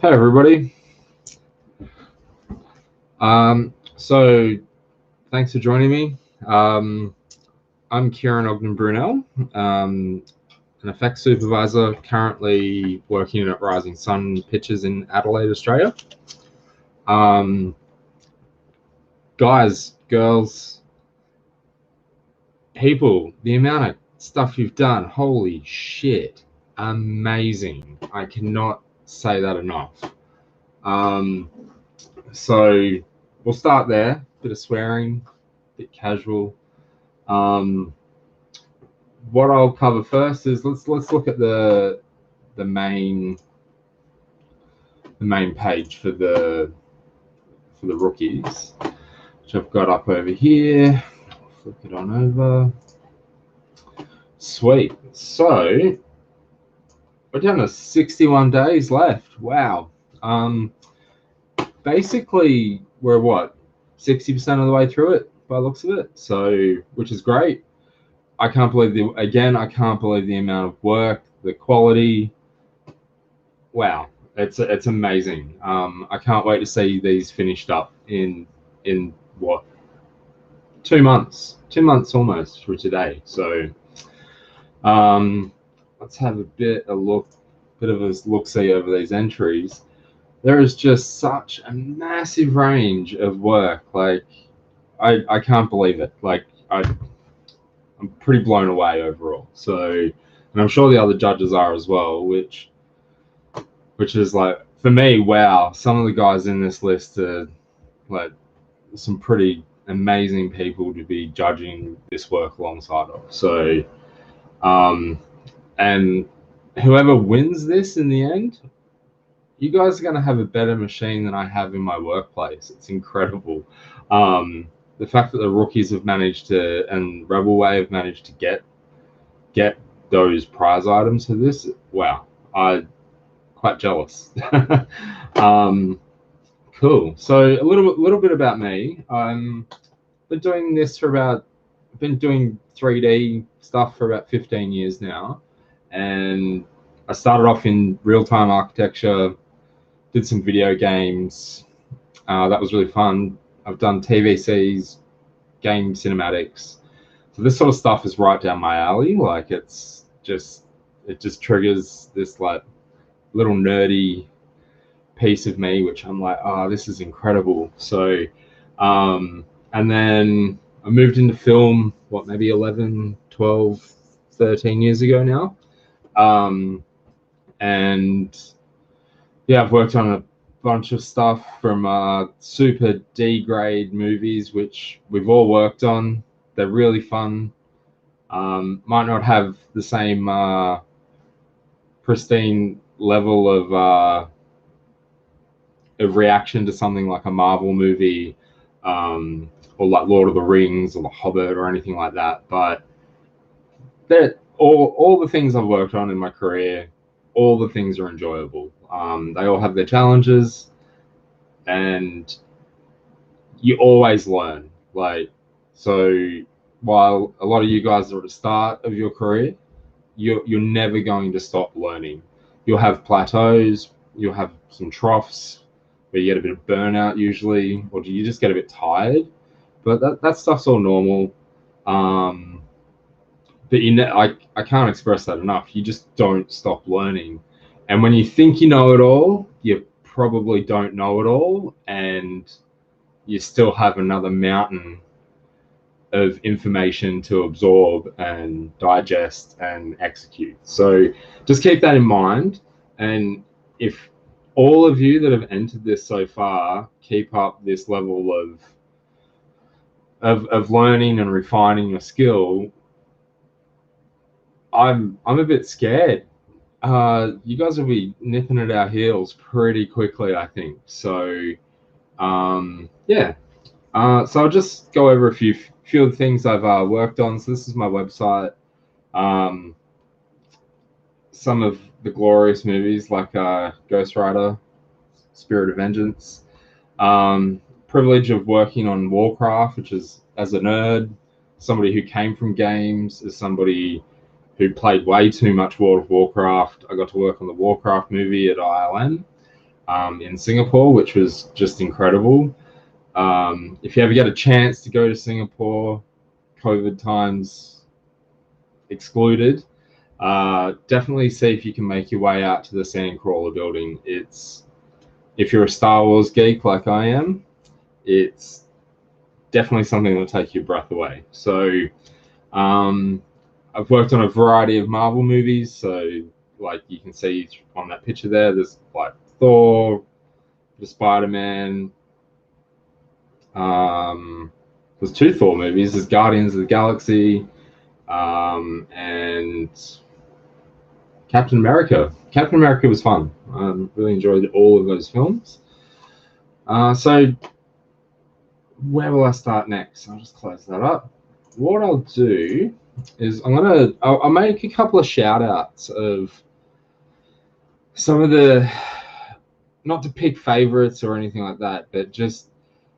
Hey everybody. So thanks for joining me. I'm Kieran Ogden-Brunell, an effects supervisor currently working at Rising Sun Pictures in Adelaide, Australia. Guys, girls, people, the amount of stuff you've done, holy shit, amazing. I cannot say that enough. So we'll start there. Bit of swearing, bit casual. What I'll cover first is let's look at the main page for the rookies, which I've got up over here. Flip it on over. Sweet. So we're down to 61 days left. Wow. Basically we're what, 60% of the way through it by the looks of it. So, which is great. I can't believe I can't believe the amount of work, the quality. Wow, it's amazing. I can't wait to see these finished up in what, 2 months almost from today. So let's have a bit of a look-see over these entries. There is just such a massive range of work. Like I can't believe it. Like I'm pretty blown away overall. So, and I'm sure the other judges are as well, which is like, for me, wow, some of the guys in this list are like some pretty amazing people to be judging this work alongside of. So and whoever wins this in the end, you guys are going to have a better machine than I have in my workplace. It's incredible. The fact that the rookies have managed to, and Rebelway have managed to get those prize items for this, wow, I'm quite jealous. Cool. So a little bit about me. Been doing this for about, I've been doing 3D stuff for about 15 years now, and I started off in real-time architecture, did some video games. That was really fun. I've done TVCs, game cinematics. So this sort of stuff is right down my alley. Like it just triggers this like little nerdy piece of me, which I'm like, oh, this is incredible. So, and then I moved into film, what, maybe 11, 12, 13 years ago now. And yeah, I've worked on a bunch of stuff from super D-grade movies, which we've all worked on. They're really fun. Might not have the same pristine level of reaction to something like a Marvel movie, or like Lord of the Rings or The Hobbit or anything like that. But they're all the things I've worked on in my career, all the things are enjoyable. They all have their challenges, and you always learn. Like, so while a lot of you guys are at the start of your career, you're never going to stop learning. You'll have plateaus, you'll have some troughs where you get a bit of burnout usually, or do you just get a bit tired? But that stuff's all normal. But I can't express that enough. You just don't stop learning. And when you think you know it all, you probably don't know it all, and you still have another mountain of information to absorb and digest and execute. So just keep that in mind. And if all of you that have entered this so far keep up this level of learning and refining your skill, I'm a bit scared. You guys will be nipping at our heels pretty quickly, I think. So yeah. So I'll just go over a few of the things I've worked on. So this is my website. Some of the glorious movies like Ghost Rider, Spirit of Vengeance. Privilege of working on Warcraft, which is, as a nerd, somebody who came from games, as somebody who played way too much World of Warcraft, I got to work on the Warcraft movie at ILM. in Singapore, which was just incredible. If you ever get a chance to go to Singapore, COVID times excluded, definitely see if you can make your way out to the Sandcrawler building. If you're a Star Wars geek like I am, it's definitely something that'll take your breath away. So I've worked on a variety of Marvel movies, so like you can see on that picture there's like Thor, the Spider-Man. There's 2 Thor movies. There's Guardians of the Galaxy, and Captain America. Captain America was fun. Really enjoyed all of those films. So where will I start next? I'll just close that up. What I'll do is I'll make a couple of shout outs of some of the, not to pick favorites or anything like that, but just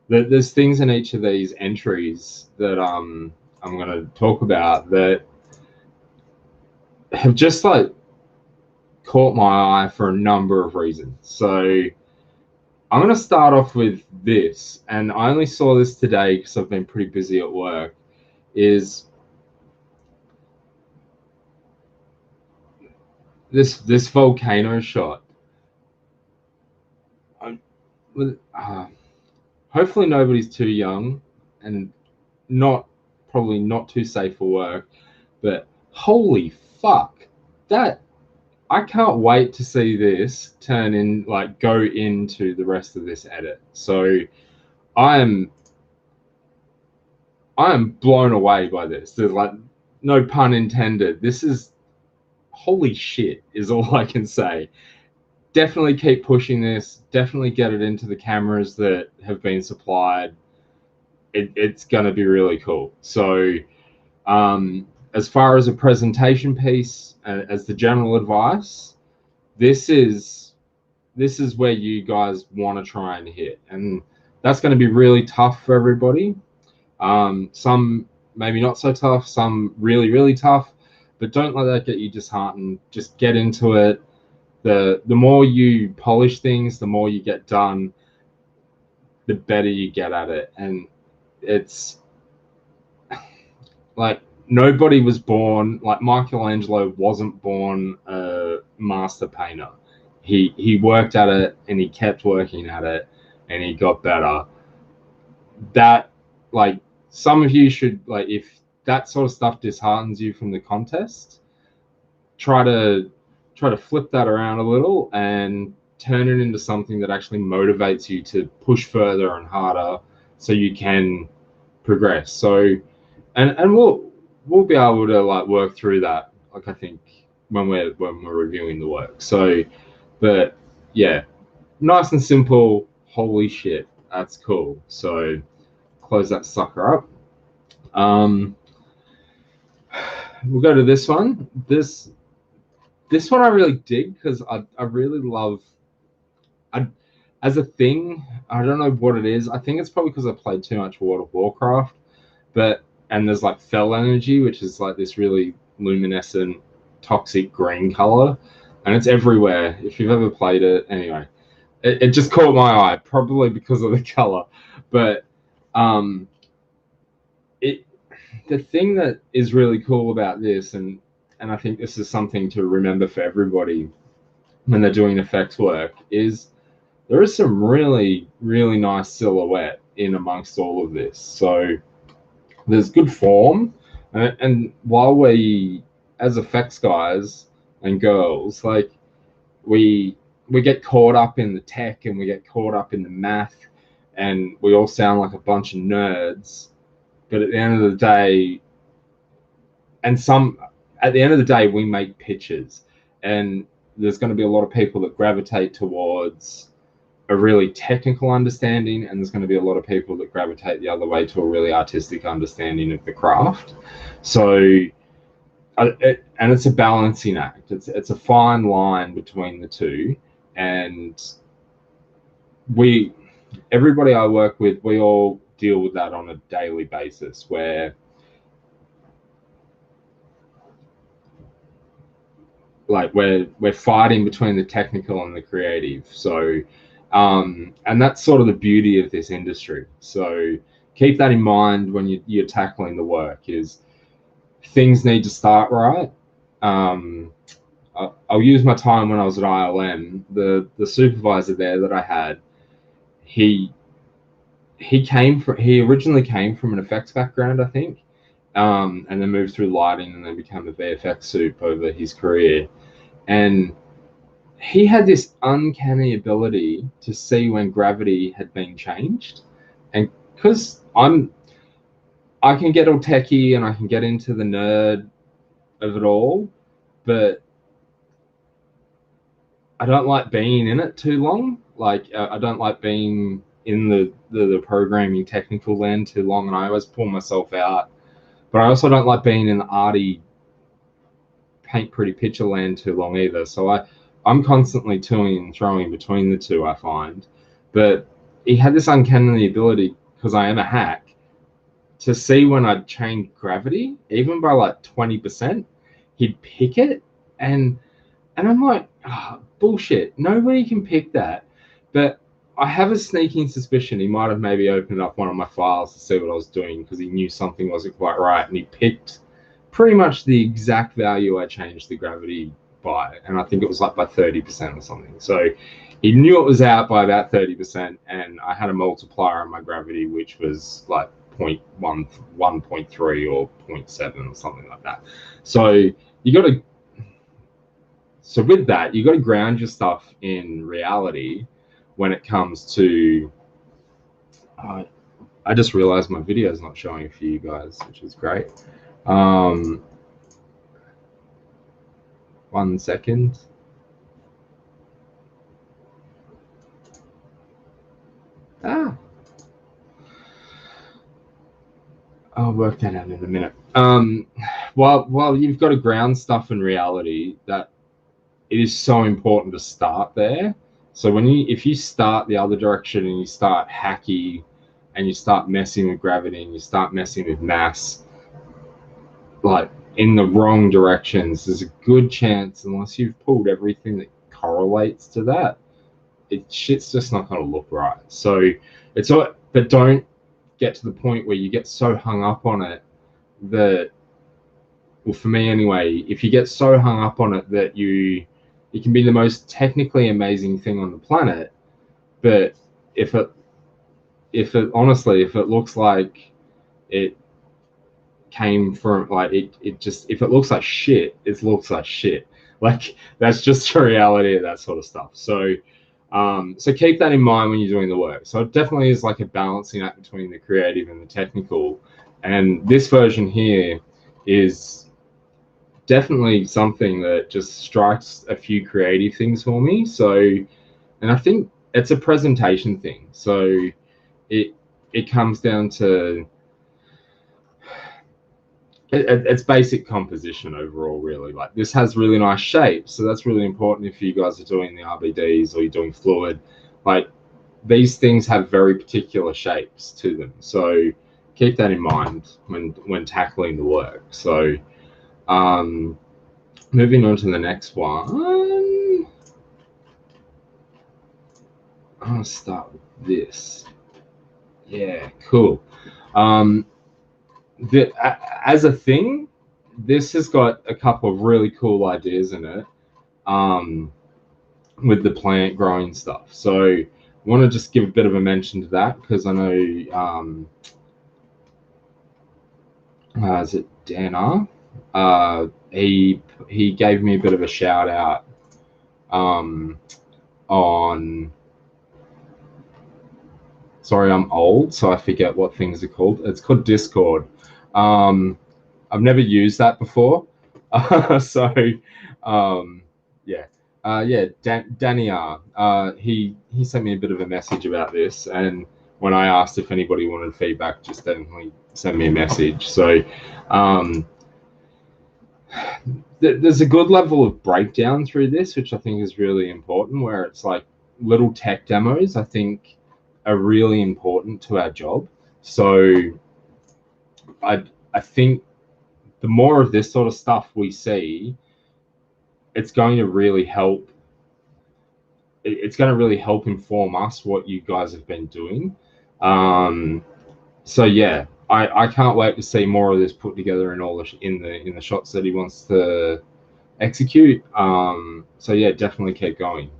there's things in each of these entries that I'm going to talk about that have just like caught my eye for a number of reasons. So I'm going to start off with this, and I only saw this today because I've been pretty busy at work, is this volcano shot. Hopefully nobody's too young and probably not too safe for work, but holy fuck, that I can't wait to see this go into the rest of this edit. So I am blown away by this. There's like no pun intended. This is holy shit is all I can say. Definitely keep pushing this. Definitely get it into the cameras that have been supplied. It's going to be really cool. So as far as a presentation piece, as the general advice, this is where you guys want to try and hit, and that's going to be really tough for everybody. Some maybe not so tough, some really, really tough, but don't let that get you disheartened. Just get into it. The more you polish things, the more you get done, the better you get at it. And it's like nobody was born, like Michelangelo wasn't born a master painter. He worked at it and he kept working at it and he got better. That, like, some of you should, like, if that sort of stuff disheartens you from the contest, try to flip that around a little and turn it into something that actually motivates you to push further and harder so you can progress. So and we'll be able to like work through that, like, I think when we're reviewing the work. So, but yeah, nice and simple. Holy shit, that's cool. So close that sucker up. We'll go to this one. This one I really dig because I really love. As a thing, I don't know what it is. I think it's probably because I played too much World of Warcraft, and there's like fel energy, which is like this really luminescent, toxic green color, and it's everywhere. If you've ever played it, anyway, it just caught my eye, probably because of the color. But the thing that is really cool about this, and I think this is something to remember for everybody when they're doing effects work, is there is some really, really nice silhouette in amongst all of this. So there's good form, and while we, as effects guys and girls, like we get caught up in the tech and we get caught up in the math, and we all sound like a bunch of nerds. But at the end of the day, we make pictures, and there's going to be a lot of people that gravitate towards a really technical understanding, and there's going to be a lot of people that gravitate the other way to a really artistic understanding of the craft. So and it's a balancing act. It's a fine line between the two, and everybody I work with, we all deal with that on a daily basis, where like we're fighting between the technical and the creative. So And that's sort of the beauty of this industry. So keep that in mind when you're tackling the work. Is things need to start right. I'll use my time when I was at ILM. The supervisor there that I had, he originally came from an effects background, I think, and then moved through lighting and then became a VFX soup over his career. And he had this uncanny ability to see when gravity had been changed. And because I can get all techie and I can get into the nerd of it all, but I don't like being in it too long. Like I don't like being in the programming technical land too long, and I always pull myself out. But I also don't like being in the arty paint pretty picture land too long either. So I'm constantly toing and throwing between the two, I find. But he had this uncanny ability, because I am a hack, to see when I'd change gravity, even by like 20%, he'd pick it. And I'm like, oh, bullshit. Nobody can pick that. But I have a sneaking suspicion he might have maybe opened up one of my files to see what I was doing, because he knew something wasn't quite right, and he picked pretty much the exact value I changed the gravity by, and I think it was like by 30% or something. So he knew it was out by about 30%, and I had a multiplier on my gravity which was like 0.1, 1.3 or 0.7 or something like that. So with that, you got to ground your stuff in reality when it comes to. I just realized my video is not showing for you guys, which is great. 1 second. I'll work that out in a minute. While you've got to ground stuff in reality, that it is so important to start there. So if you start the other direction and you start hacky and you start messing with gravity and you start messing with mass, like in the wrong directions, there's a good chance, unless you've pulled everything that correlates to that, shit's just not going to look right. So it's all, but don't get to the point where you get so hung up on it that, well, for me anyway, if you get so hung up on it that it can be the most technically amazing thing on the planet, but if it looks like it came from, like, if it looks like shit, it looks like shit. Like, that's just the reality of that sort of stuff. So keep that in mind when you're doing the work. So it definitely is like a balancing act between the creative and the technical. And this version here is definitely something that just strikes a few creative things for me. So, and I think it's a presentation thing. So it comes down to it's basic composition overall, really. Like, this has really nice shapes, so that's really important if you guys are doing the RBDs or you're doing fluid. Like, these things have very particular shapes to them, so keep that in mind when tackling the work. So moving on to the next one, I'm gonna start with this. Yeah, cool. As a thing, this has got a couple of really cool ideas in it, with the plant growing stuff. So I want to just give a bit of a mention to that, because I know, is it Dana? He gave me a bit of a shout out on. Sorry, I'm old, so I forget what things are called. It's called Discord. I've never used that before. So, yeah. Danny R. He sent me a bit of a message about this, and when I asked if anybody wanted feedback, just definitely send me a message. So, there's a good level of breakdown through this, which I think is really important, where it's like little tech demos, I think, are really important to our job. So I think the more of this sort of stuff we see, it's going to really help it's going to really help inform us what you guys have been doing. So yeah, I can't wait to see more of this put together in all in the shots that he wants to execute. So yeah, definitely keep going.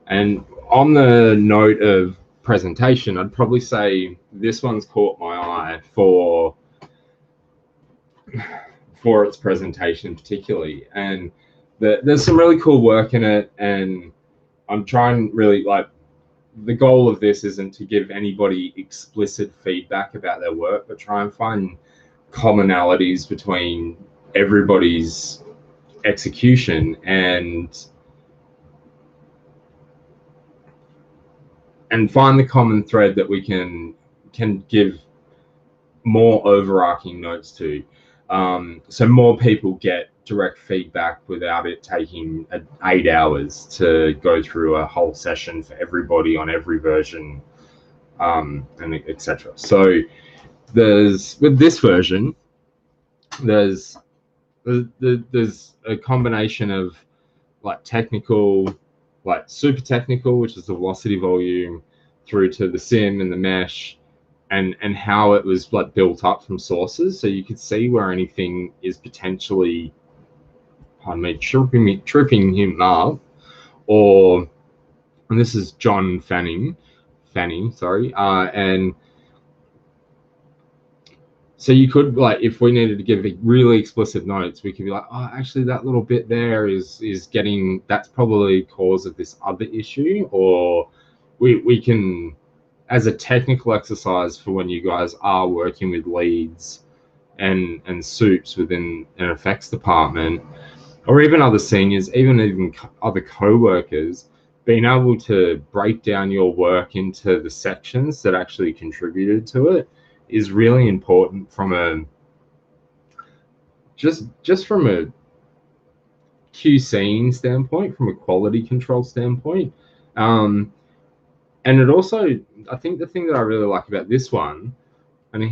And on the note of presentation, I'd probably say this one's caught my eye for its presentation particularly, and there's some really cool work in it, and I'm trying really, like, the goal of this isn't to give anybody explicit feedback about their work, but try and find commonalities between everybody's execution and find the common thread that we can give more overarching notes to, so more people get direct feedback without it taking 8 hours to go through a whole session for everybody on every version, and etc. So with this version, there's a combination of like technical, like super technical, which is the velocity volume, through to the sim and the mesh, and how it was like built up from sources, so you could see where anything is potentially, pardon me, tripping him up, and this is John Fanning, sorry, and so you could, like, if we needed to give really explicit notes, we could be like, oh, actually that little bit there is getting, that's probably cause of this other issue, or we can, as a technical exercise for when you guys are working with leads and soups within an effects department, or even other seniors, even other co-workers, being able to break down your work into the sections that actually contributed to it is really important from a just from a QCing standpoint, from a quality control standpoint. And it also, I think the thing that I really like about this one, and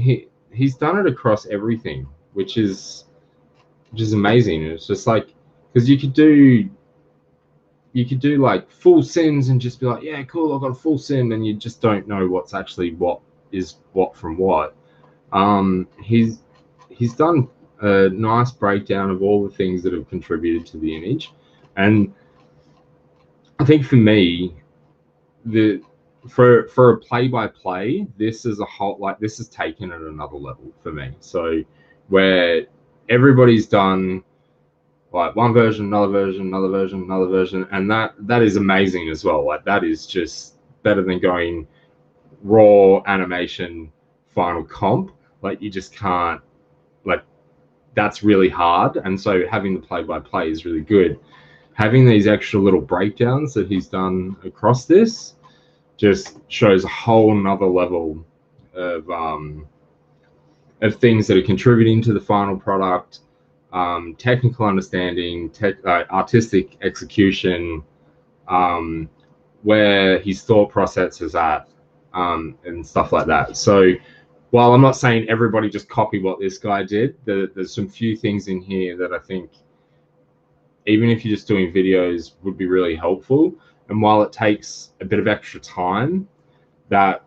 he's done it across everything, which is amazing. It's just like, because you could do like full sims and just be like, yeah, cool, I've got a full sim, and you just don't know what's actually what is what from what. He's done a nice breakdown of all the things that have contributed to the image, and I think for me, for a play-by-play, this is a whole, like, this is taken at another level for me. So where everybody's done like one version, another version, another version, another version, and that is amazing as well. Like, that is just better than going raw animation final comp. Like, you just can't, like, that's really hard, and so having the play-by-play is really good. Having these extra little breakdowns that he's done across this just shows a whole nother level of things that are contributing to the final product, technical understanding, artistic execution, where his thought process is at, and stuff like that. So while I'm not saying everybody just copy what this guy did, there's some few things in here that I think, even if you're just doing videos, would be really helpful. And while it takes a bit of extra time, that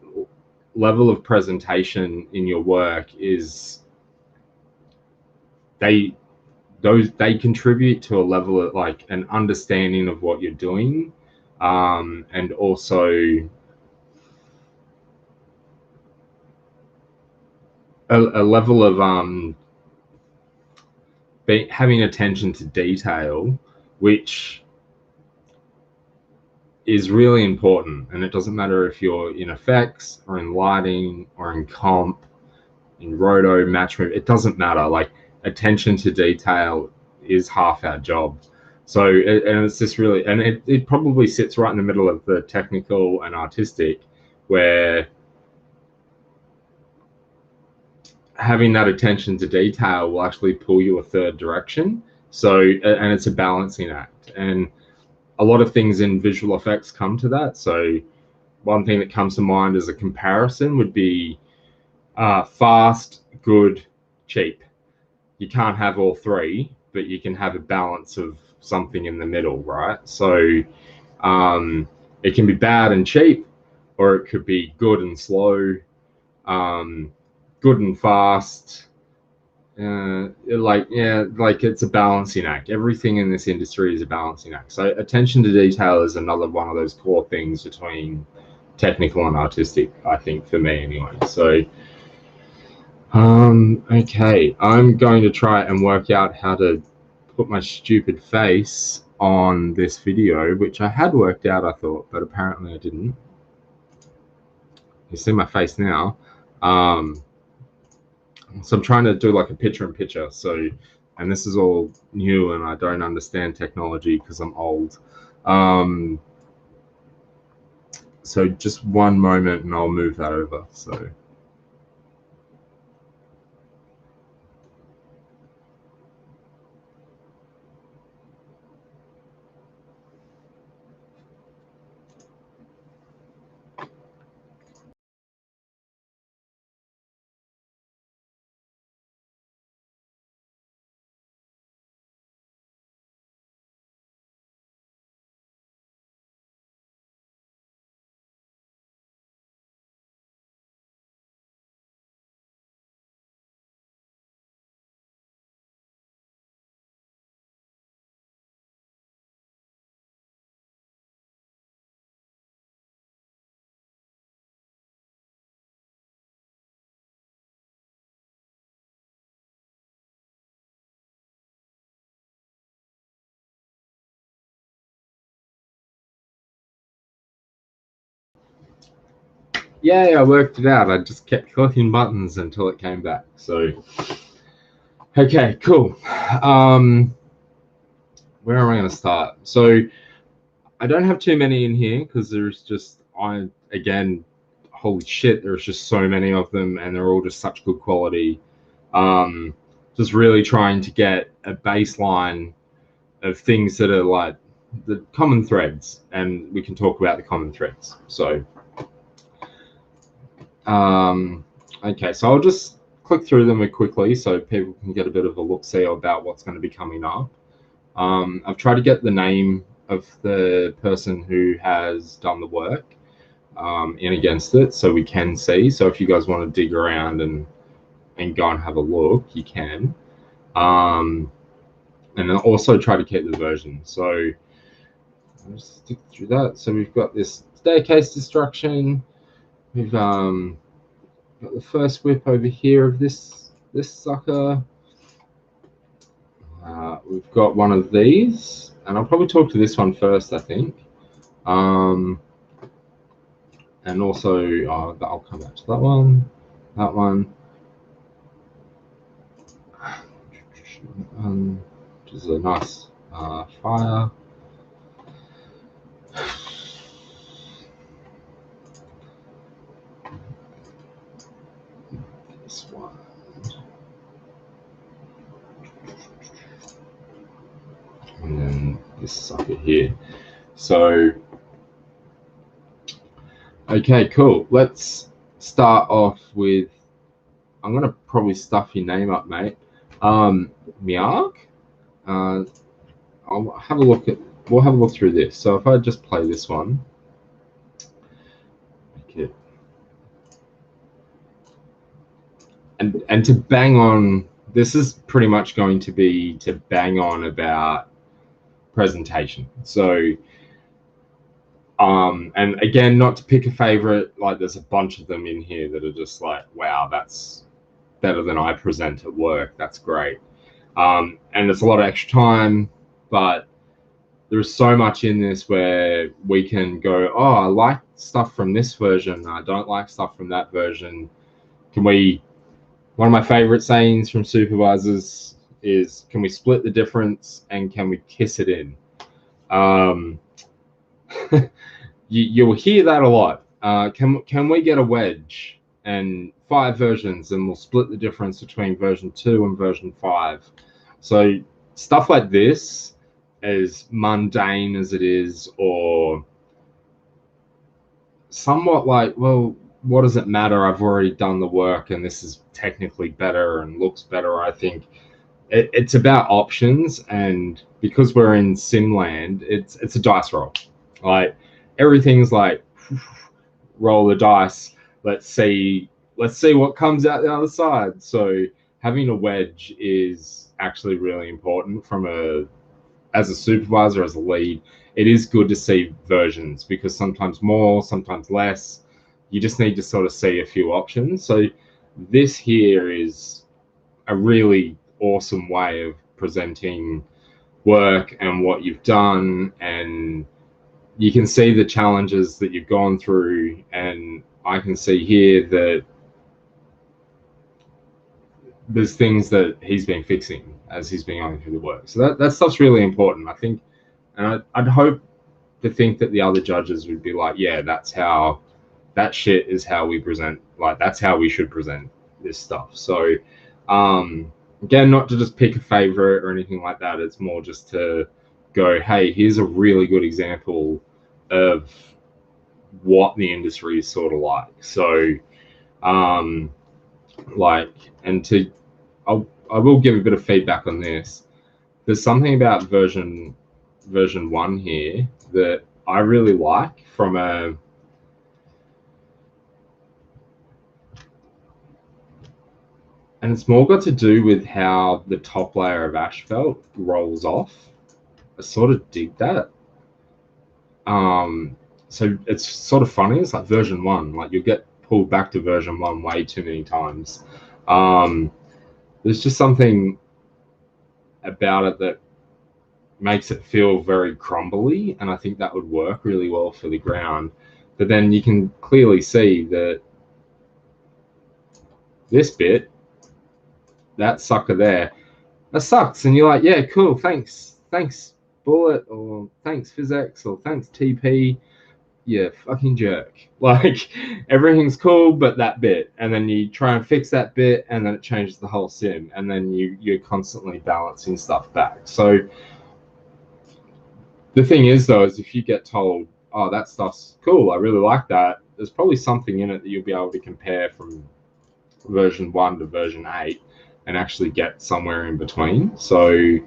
level of presentation in your work is, they contribute to a level of, like, an understanding of what you're doing, and also a level of having attention to detail, which is really important. And it doesn't matter if you're in effects or in lighting or in comp, in roto, match move, it doesn't matter. Like, attention to detail is half our job. So, and it's just really, and it probably sits right in the middle of the technical and artistic, where having that attention to detail will actually pull you a third direction. So, and it's a balancing act, and a lot of things in visual effects come to that. So one thing that comes to mind as a comparison would be fast, good, cheap. You can't have all three, but you can have a balance of something in the middle, right? So it can be bad and cheap, or it could be good and slow, good and fast. Like it's a balancing act. Everything in this industry is a balancing act. So attention to detail is another one of those core things between technical and artistic, I think, for me anyway. So okay, I'm going to try and work out how to put my stupid face on this video, which I had worked out, I thought, but apparently I didn't. You see my face now. So I'm trying to do like a picture-in-picture. So, and this is all new, and I don't understand technology because I'm old. So just one moment, and I'll move that over. So. Yeah, I worked it out. I just kept clicking buttons until it came back. So, okay, cool. Where am I going to start? So, I don't have too many in here because there's just, again, holy shit, there's just so many of them, and they're all just such good quality. Just really trying to get a baseline of things that are like the common threads, and we can talk about the common threads. So, okay, so I'll just click through them quickly so people can get a bit of a look-see about what's going to be coming up. I've tried to get the name of the person who has done the work in against it so we can see. So if you guys want to dig around and go and have a look, you can. And then also try to keep the version. So I'll just stick through that. So we've got this staircase destruction. We've got the first whip over here of this sucker. We've got one of these, and I'll probably talk to this one first, I think. And also, I'll come back to that one. That one. Which is a nice fire. This one. And then this sucker here. So, okay, cool. Let's start off with, I'm going to probably stuff your name up, mate. Miark. I'll have a look at, we'll have a look through this. So if I just play this one. Okay. And to bang on, this is pretty much going to be to bang on about presentation. So, and again, not to pick a favorite, like there's a bunch of them in here that are just like, wow, that's better than I present at work. That's great. And it's a lot of extra time, but there's so much in this where we can go, oh, I like stuff from this version. I don't like stuff from that version. Can we, one of my favorite sayings from supervisors is, can we split the difference and can we kiss it in? You'll hear that a lot. Can we get a wedge and 5 versions and we'll split the difference between version 2 and version 5? So stuff like this, as mundane as it is, or somewhat like, well, what does it matter? I've already done the work and this is technically better and looks better, I think. it's about options, and because we're in Simland, it's a dice roll. Like everything's like roll the dice. Let's see what comes out the other side. So having a wedge is actually really important as a supervisor, as a lead. It is good to see versions because sometimes more, sometimes less. You just need to sort of see a few options. So this here is a really awesome way of presenting work and what you've done, and you can see the challenges that you've gone through, and I can see here that there's things that he's been fixing as he's been going through the work. So that stuff's really important, I think. And I'd hope to think that the other judges would be like, yeah, that shit is how we present, like that's how we should present this stuff. So again, not to just pick a favorite or anything like that. It's more just to go, hey, here's a really good example of what the industry is sort of like. So like, and to I will give a bit of feedback on this. There's something about version 1 here that I really like from and it's more got to do with how the top layer of asphalt rolls off. I sort of dig that. So it's sort of funny. It's like version 1, like you'll get pulled back to version 1 way too many times. There's just something about it that makes it feel very crumbly, and I think that would work really well for the ground. But then you can clearly see that this bit, that sucker there, that sucks, and you're like, yeah, cool, thanks Bullet, or thanks Physics, or thanks TP. Yeah, fucking jerk. Like everything's cool but that bit, and then you try and fix that bit and then it changes the whole sim, and then you're constantly balancing stuff back. So the thing is though, is if you get told, oh, that stuff's cool, I really like that, there's probably something in it that you'll be able to compare from version 1 to version 8 and actually get somewhere in between. So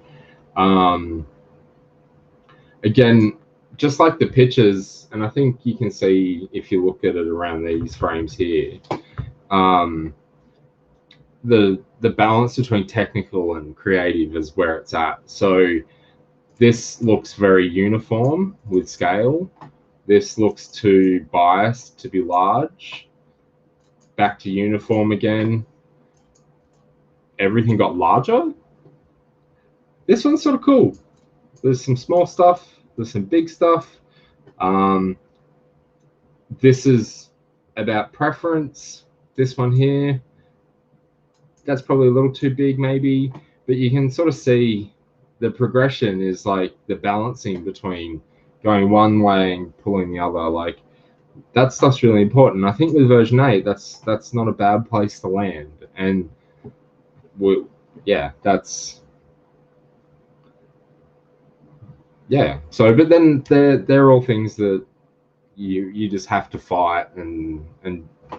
again, just like the pictures, and I think you can see if you look at it around these frames here, the balance between technical and creative is where it's at. So this looks very uniform with scale. This looks too biased to be large. Back to uniform again. Everything got larger. This one's sort of cool. There's some small stuff. There's some big stuff. This is about preference. This one here, that's probably a little too big maybe, but you can sort of see the progression is like the balancing between going one way and pulling the other. Like that stuff's really important. I think with version 8, that's not a bad place to land. And so but then they're all things that you just have to fight and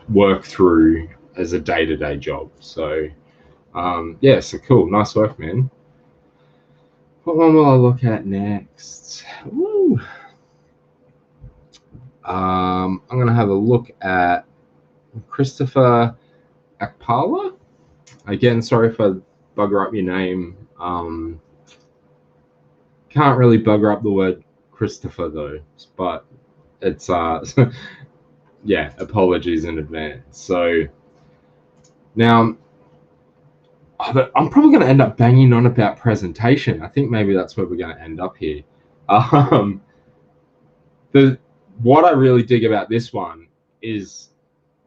work through as a day-to-day job. So so cool, nice work, man. What one will I look at next? Woo. I'm gonna have a look at Christopher Akpala. Again, sorry if I bugger up your name. Can't really bugger up the word Christopher though, but it's yeah, apologies in advance. So now I'm probably going to end up banging on about presentation. I think maybe that's where we're going to end up here. What I really dig about this one is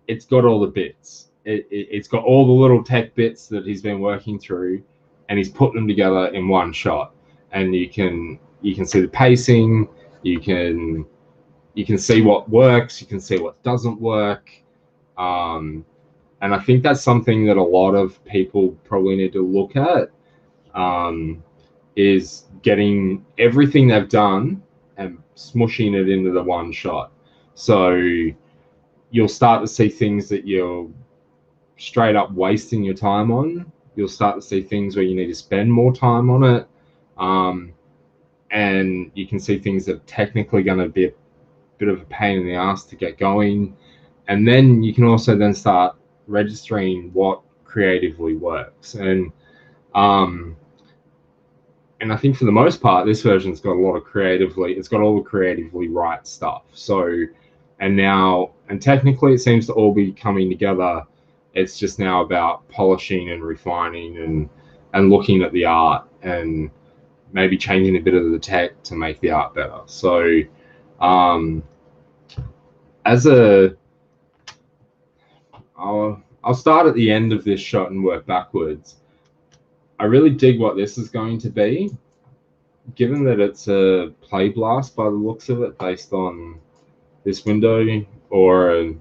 it's got all the bits. It's got all the little tech bits that he's been working through, and he's put them together in one shot. And you can see the pacing. You can see what works. You can see what doesn't work. And I think that's something that a lot of people probably need to look at, is getting everything they've done and smushing it into the one shot. So you'll start to see things that you're straight up wasting your time on you'll start to see things where you need to spend more time on it. And you can see things that are technically going to be a bit of a pain in the ass to get going. And then you can also then start registering what creatively works. And I think for the most part, this version's got a lot of it's got all the creatively right stuff. So, and technically it seems to all be coming together. It's just now about polishing and refining and looking at the art and maybe changing a bit of the tech to make the art better. So, I'll start at the end of this shot and work backwards. I really dig what this is going to be, given that it's a play blast by the looks of it, based on this window, or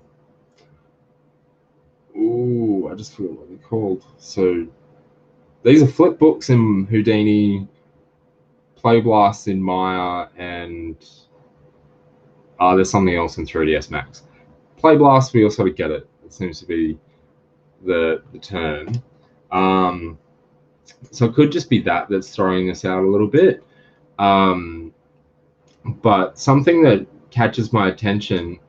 I just forgot what they're called. So these are flip books in Houdini, play blasts in Maya, and there's something else in 3ds Max. Play blast, we all sort of get it. It seems to be the term. So it could just be that's throwing this out a little bit. But something that catches my attention,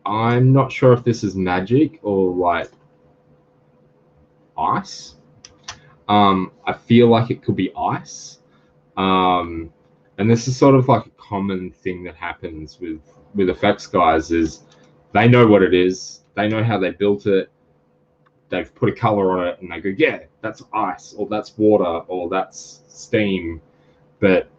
I'm not sure if this is magic or like ice. I feel like it could be ice. And this is sort of like a common thing that happens with effects guys, is they know what it is, they know how they built it, they've put a color on it, and they go, yeah, that's ice, or that's water, or that's steam. But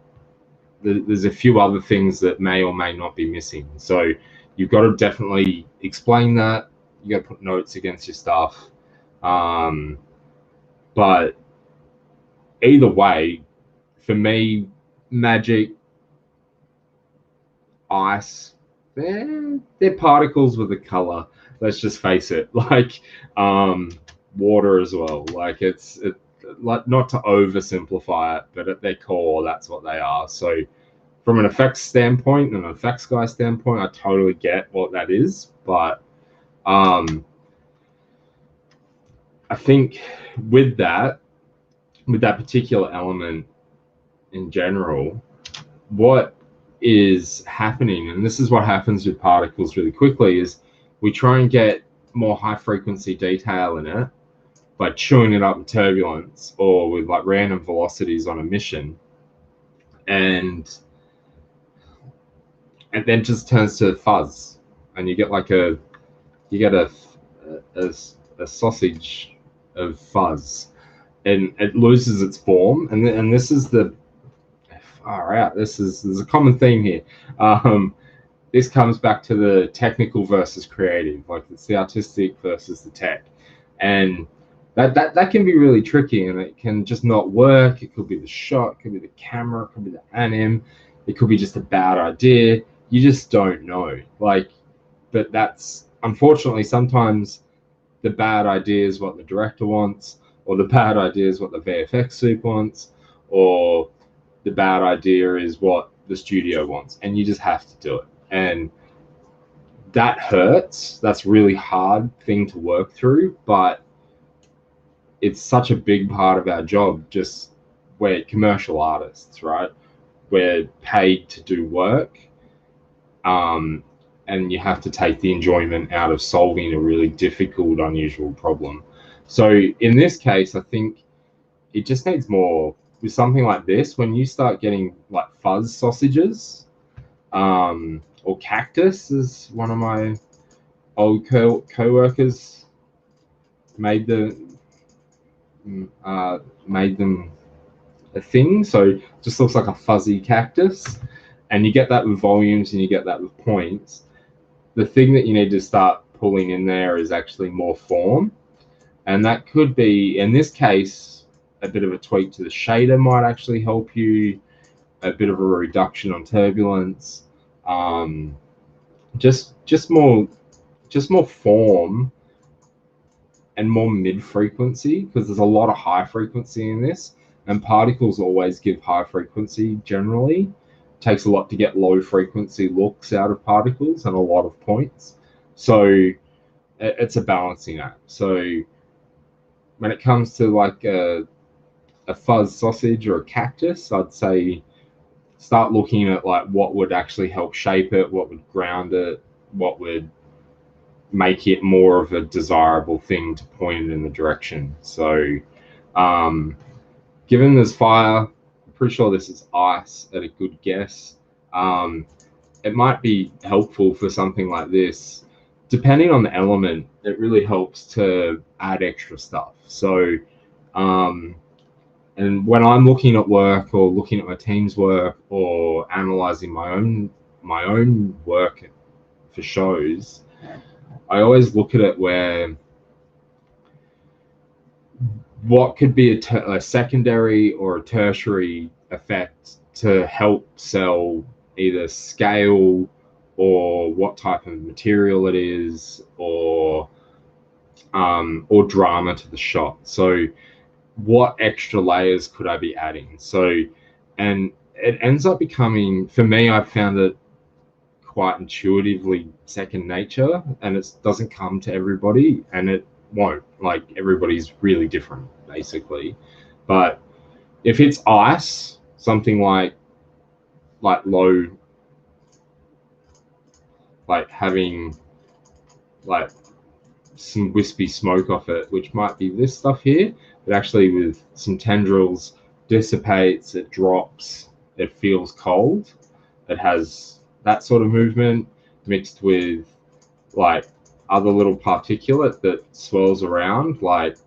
there's a few other things that may or may not be missing. So you've got to definitely explain that. You got to put notes against your stuff. But either way, for me, magic, ice, they're particles with a color. Let's just face it. Like water as well. Like it's like, not to oversimplify it, but at their core, that's what they are. So from an effects standpoint and an effects guy standpoint, I totally get what that is. But I think with that particular element in general, what is happening, and this is what happens with particles really quickly, is we try and get more high frequency detail in it by chewing it up in turbulence or with like random velocities on a mission, and then just turns to fuzz, and you get like a sausage of fuzz, and it loses its form. And this is the far out. There's a common theme here. This comes back to the technical versus creative, like it's the artistic versus the tech, and that can be really tricky, and it can just not work. It could be the shot, it could be the camera, it could be the anim, it could be just a bad idea. You just don't know. Like, but that's unfortunately sometimes the bad idea is what the director wants, or the bad idea is what the VFX soup wants, or the bad idea is what the studio wants, and you just have to do it. And that hurts. That's a really hard thing to work through, but it's such a big part of our job. Just, we're commercial artists, right? We're paid to do work, and you have to take the enjoyment out of solving a really difficult, unusual problem. So in this case, I think it just needs more. With something like this, when you start getting like fuzz sausages, or cactus, as one of my old co-workers made them a thing. So it just looks like a fuzzy cactus, and you get that with volumes and you get that with points. The thing that you need to start pulling in there is actually more form, and that could be, in this case, a bit of a tweak to the shader might actually help you, a bit of a reduction on turbulence, just more form and more mid frequency, because there's a lot of high frequency in this, and particles always give high frequency generally. It takes a lot to get low frequency looks out of particles and a lot of points. So it's a balancing act. So when it comes to like a fuzz sausage or a cactus, I'd say start looking at like what would actually help shape it, what would ground it, what would make it more of a desirable thing to point it in the direction. So given there's fire, I'm pretty sure this is ice at a good guess. It might be helpful for something like this. Depending on the element, it really helps to add extra stuff. So and when I'm looking at work or looking at my team's work or analyzing my own work for shows, I always look at it where what could be a secondary or a tertiary effect to help sell either scale or what type of material it is or drama to the shot. So what extra layers could I be adding? So, and it ends up becoming, for me, I've found it quite intuitively second nature, and it doesn't come to everybody, and it won't. Like, everybody's really different, basically. But if it's ice, something like low, like having like some wispy smoke off it, which might be this stuff here, but actually with some tendrils, dissipates, it drops, it feels cold, it has that sort of movement mixed with like other little particulate that swirls around like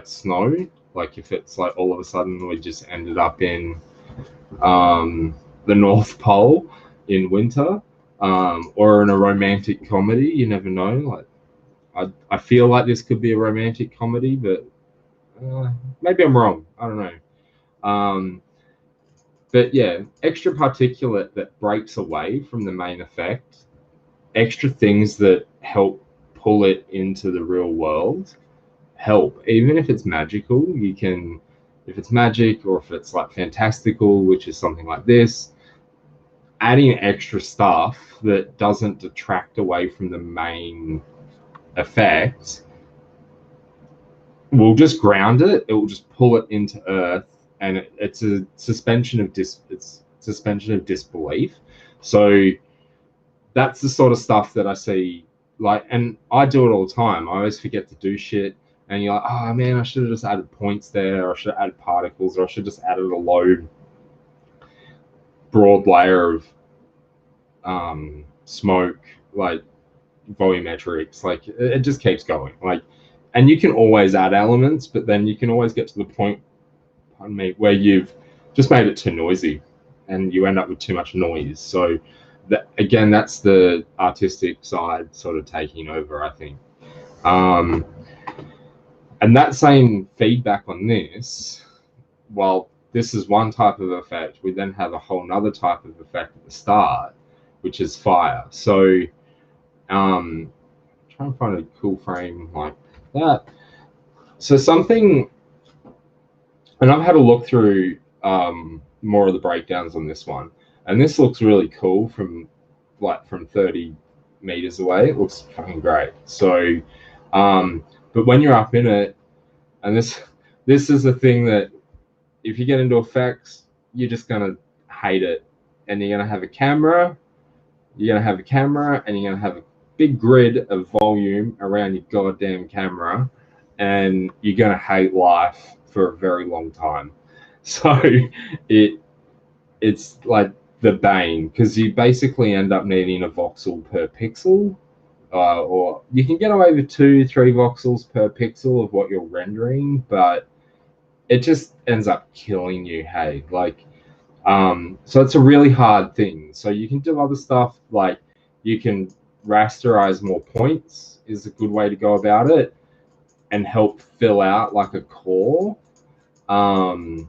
snow. Like if it's like all of a sudden we just ended up in the North Pole in winter, or in a romantic comedy, you never know. Like I feel like this could be a romantic comedy, but maybe I'm wrong. I don't know. But yeah, extra particulate that breaks away from the main effect, extra things that help pull it into the real world help. Even if it's magical, you can, if it's magic or if it's like fantastical, which is something like this, adding extra stuff that doesn't detract away from the main effect will just ground it. It will just pull it into earth, and it's a suspension of disbelief. So that's the sort of stuff that I see. Like, and I do it all the time. I always forget to do shit, and you're like, oh man, I should have just added points there, or I should have added particles, or I should have just added a low broad layer of smoke, like volumetrics. Like it just keeps going. Like, and you can always add elements, but then you can always get to the point, pardon me, where you've just made it too noisy and you end up with too much noise. So that, again, that's the artistic side sort of taking over, I think. And that same feedback on this, while this is one type of effect, we then have a whole nother type of effect at the start, which is fire. So trying to find a cool frame like that. So something, and I've had a look through more of the breakdowns on this one, and this looks really cool from 30 meters away. It looks fucking great. So but when you're up in it, and this is a thing that if you get into effects, you're just gonna hate it, and you're gonna have a camera, and you're gonna have a big grid of volume around your goddamn camera, and you're gonna hate life for a very long time. So it's like the bane, because you basically end up needing a voxel per pixel, or you can get away with 2-3 voxels per pixel of what you're rendering, but it just ends up killing you. Hey, like so it's a really hard thing. So you can do other stuff, like you can rasterize more points is a good way to go about it, and help fill out like a core on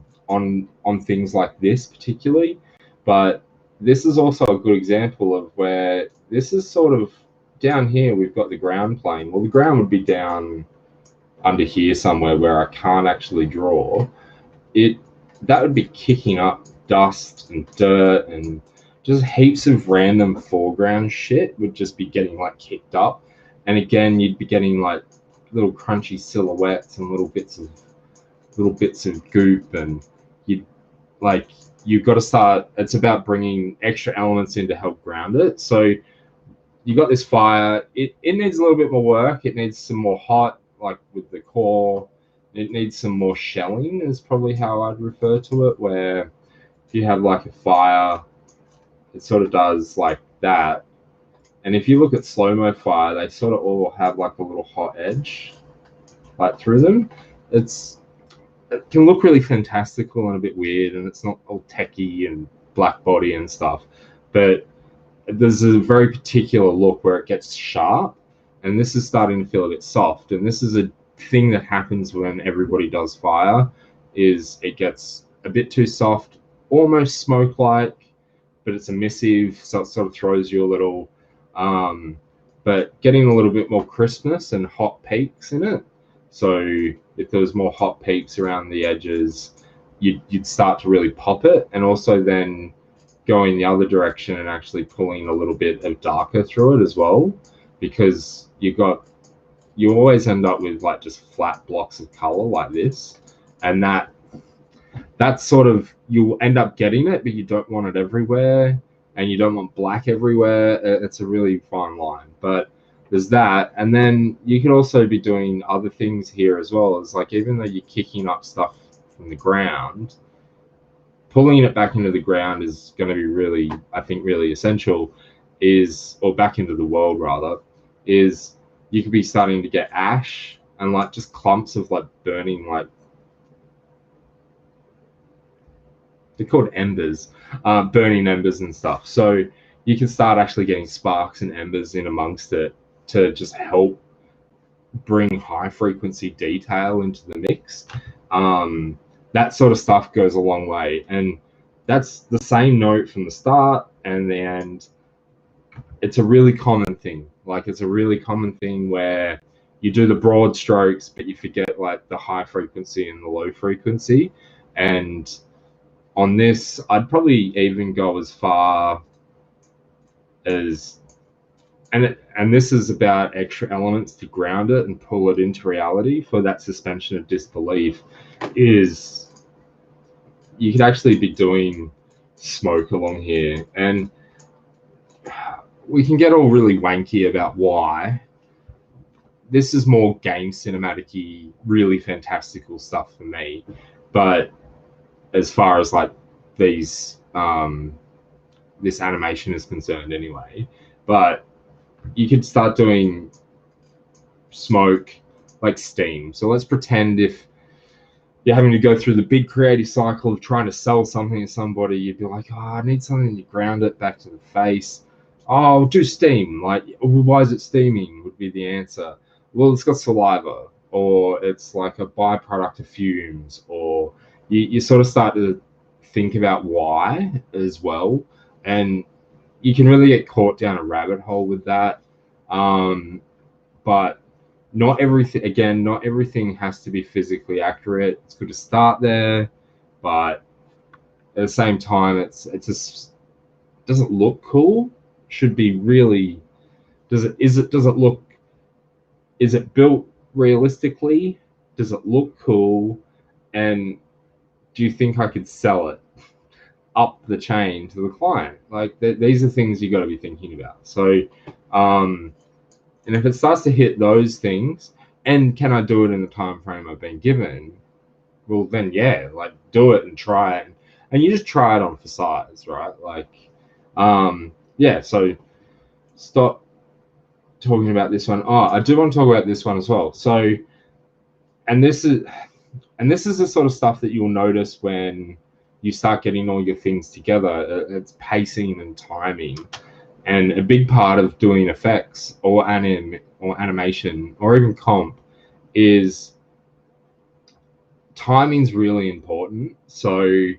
things like this particularly. But this is also a good example of where this is sort of down here. We've got the ground plane. Well, the ground would be down under here somewhere where I can't actually draw it. That would be kicking up dust and dirt, and just heaps of random foreground shit would just be getting like kicked up. And again, you'd be getting like little crunchy silhouettes and little bits of goop, and you've got to start. It's about bringing extra elements in to help ground it. So you got this fire. It needs a little bit more work. It needs some more hot, like with the core. It needs some more shelling is probably how I'd refer to it, where if you have like a fire, it sort of does like that. And if you look at slow-mo fire, they sort of all have like a little hot edge like through them. It can look really fantastical and a bit weird, and it's not all techie and black body and stuff, but there's a very particular look where it gets sharp, and this is starting to feel a bit soft. And this is a thing that happens when everybody does fire, is it gets a bit too soft, almost smoke-like, but it's emissive, so it sort of throws you a little. But getting a little bit more crispness and hot peaks in it. So if there was more hot peaks around the edges, you'd start to really pop it, and also then going the other direction and actually pulling a little bit of darker through it as well, because you always end up with like just flat blocks of color like this, and that's sort of, you'll end up getting it, but you don't want it everywhere, and you don't want black everywhere. It's a really fine line, but there's that. And then you could also be doing other things here as well, as like, even though you're kicking up stuff from the ground, pulling it back into the ground is going to be really, I think, really essential, or back into the world rather, is you could be starting to get ash and like just clumps of like burning, like they're called embers, burning embers and stuff. So you can start actually getting sparks and embers in amongst it to just help bring high frequency detail into the mix. That sort of stuff goes a long way, and that's the same note from the start and the end. It's a really common thing. Like, it's a really common thing where you do the broad strokes, but you forget like the high frequency and the low frequency. And on this, I'd probably even go as far as, and this is about extra elements to ground it and pull it into reality for that suspension of disbelief, is you could actually be doing smoke along here. And we can get all really wanky about why. This is more game cinematic-y, really fantastical stuff for me. But as far as like these, this animation is concerned anyway, but you could start doing smoke like steam. So let's pretend if you're having to go through the big creative cycle of trying to sell something to somebody, you'd be like, oh, I need something to ground it back to the face. Oh, I'll do steam. Like, why is it steaming would be the answer. Well, it's got saliva, or it's like a byproduct of fumes, or you sort of start to think about why as well. And you can really get caught down a rabbit hole with that. But not everything has to be physically accurate. It's good to start there, but at the same time, it just doesn't look cool. Should be really, is it built realistically? Does it look cool? And do you think I could sell it up the chain to the client? Like, these are things you got to be thinking about. So, and if it starts to hit those things, and can I do it in the time frame I've been given? Well, then yeah, like, do it and try it, and you just try it on for size, right? Like, yeah. So stop talking about this one. Oh, I do want to talk about this one as well. So, and this is the sort of stuff that you'll notice when you start getting all your things together. It's pacing and timing. And a big part of doing effects or animation or even comp is timing's really important. So,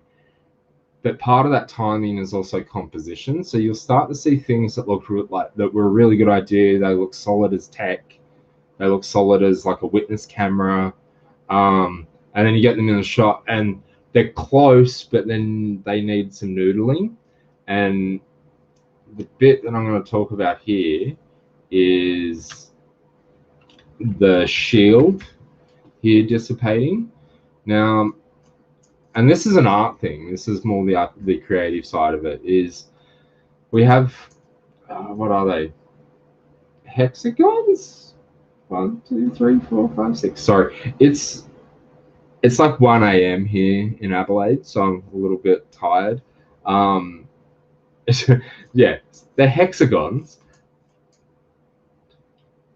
but part of that timing is also composition. So you'll start to see things that look like that were a really good idea. They look solid as tech. They look solid as like a witness camera. And then you get them in the shot and they're close, but then they need some noodling. And the bit that I'm going to talk about here is the shield here dissipating. Now, and this is an art thing. This is more the creative side of it. Is we have what are they? Hexagons? 1, 2, 3, 4, 5, 6. Sorry, it's like 1 a.m. here in Adelaide, so I'm a little bit tired. Yeah, they're hexagons.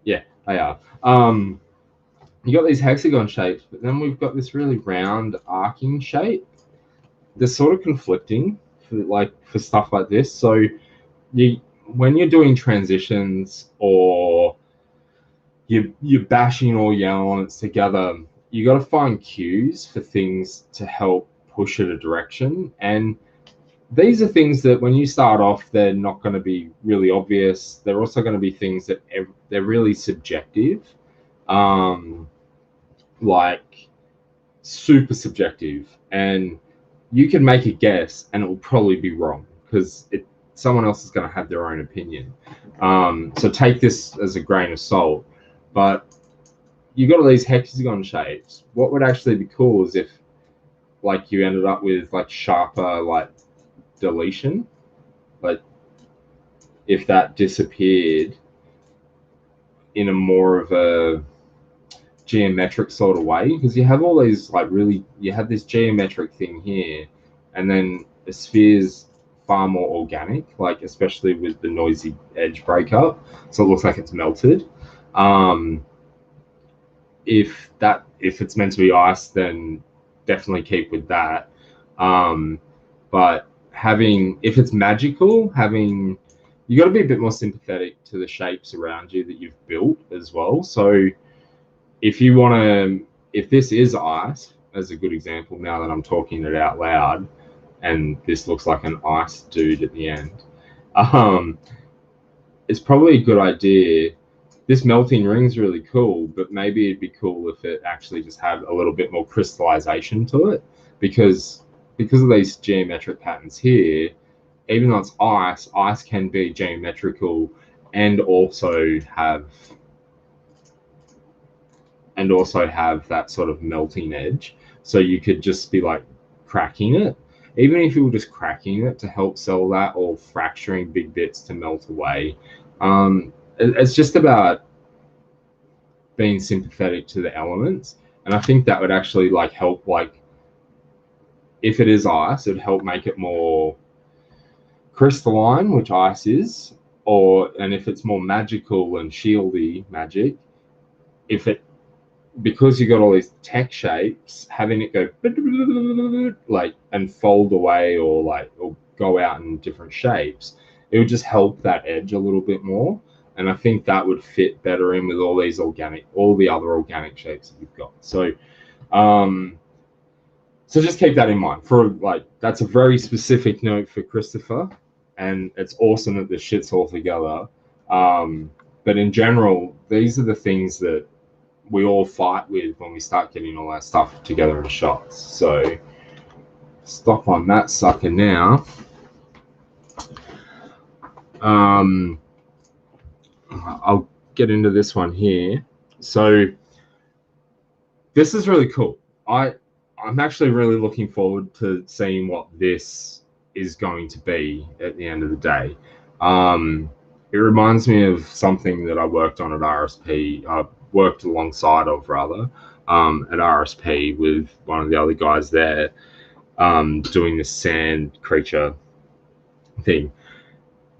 Yeah, they are. You got these hexagon shapes, but then we've got this really round arcing shape. They're sort of conflicting for stuff like this. So when you're doing transitions or you're bashing all your elements together, you got to find cues for things to help push it a direction. And these are things that when you start off, they're not going to be really obvious. They're also going to be things that they're really subjective, like super subjective, and you can make a guess and it will probably be wrong because someone else is going to have their own opinion. So take this as a grain of salt. But you got all these hexagon shapes. What would actually be cool is if like you ended up with like sharper like deletion, like if that disappeared in a more of a geometric sort of way, because you have all these like you have this geometric thing here, and then the sphere's far more organic, like especially with the noisy edge breakup, so it looks like it's melted. If it's meant to be ice, then definitely keep with that. But if it's magical, you got to be a bit more sympathetic to the shapes around you that you've built as well. So if this is ice, as a good example, now that I'm talking it out loud, and this looks like an ice dude at the end, it's probably a good idea. This melting ring's really cool, but maybe it'd be cool if it actually just had a little bit more crystallization to it, because of these geometric patterns here. Even though it's ice can be geometrical and also have that sort of melting edge. So you could just be like cracking it, even if you were just cracking it to help sell that, or fracturing big bits to melt away. It's just about being sympathetic to the elements, and I think that would actually like help. Like if it is ice, it'd help make it more crystalline, which ice is, and if it's more magical and shieldy magic, because you got all these tech shapes, having it go like and fold away or go out in different shapes, it would just help that edge a little bit more. And I think that would fit better in with all the other organic shapes that you've got. So just keep that in mind. That's a very specific note for Christopher, and it's awesome that the shit's all together. But in general, these are the things that we all fight with when we start getting all that stuff together in shots. So stop on that sucker now. I'll get into this one here. So this is really cool. I'm actually really looking forward to seeing what this is going to be at the end of the day. It reminds me of something that I worked on at RSP. I worked alongside of rather at RSP with one of the other guys there, doing this sand creature thing.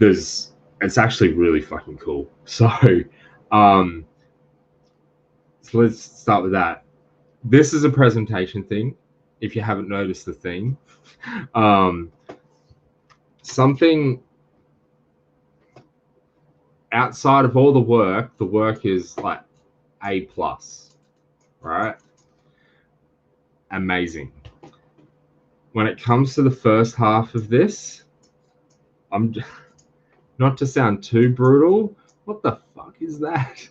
It's actually really fucking cool. So let's start with that. This is a presentation thing, if you haven't noticed the theme. Something outside of all the work is like A+, right? Amazing. When it comes to the first half of this, I'm not to sound too brutal. What the fuck is that?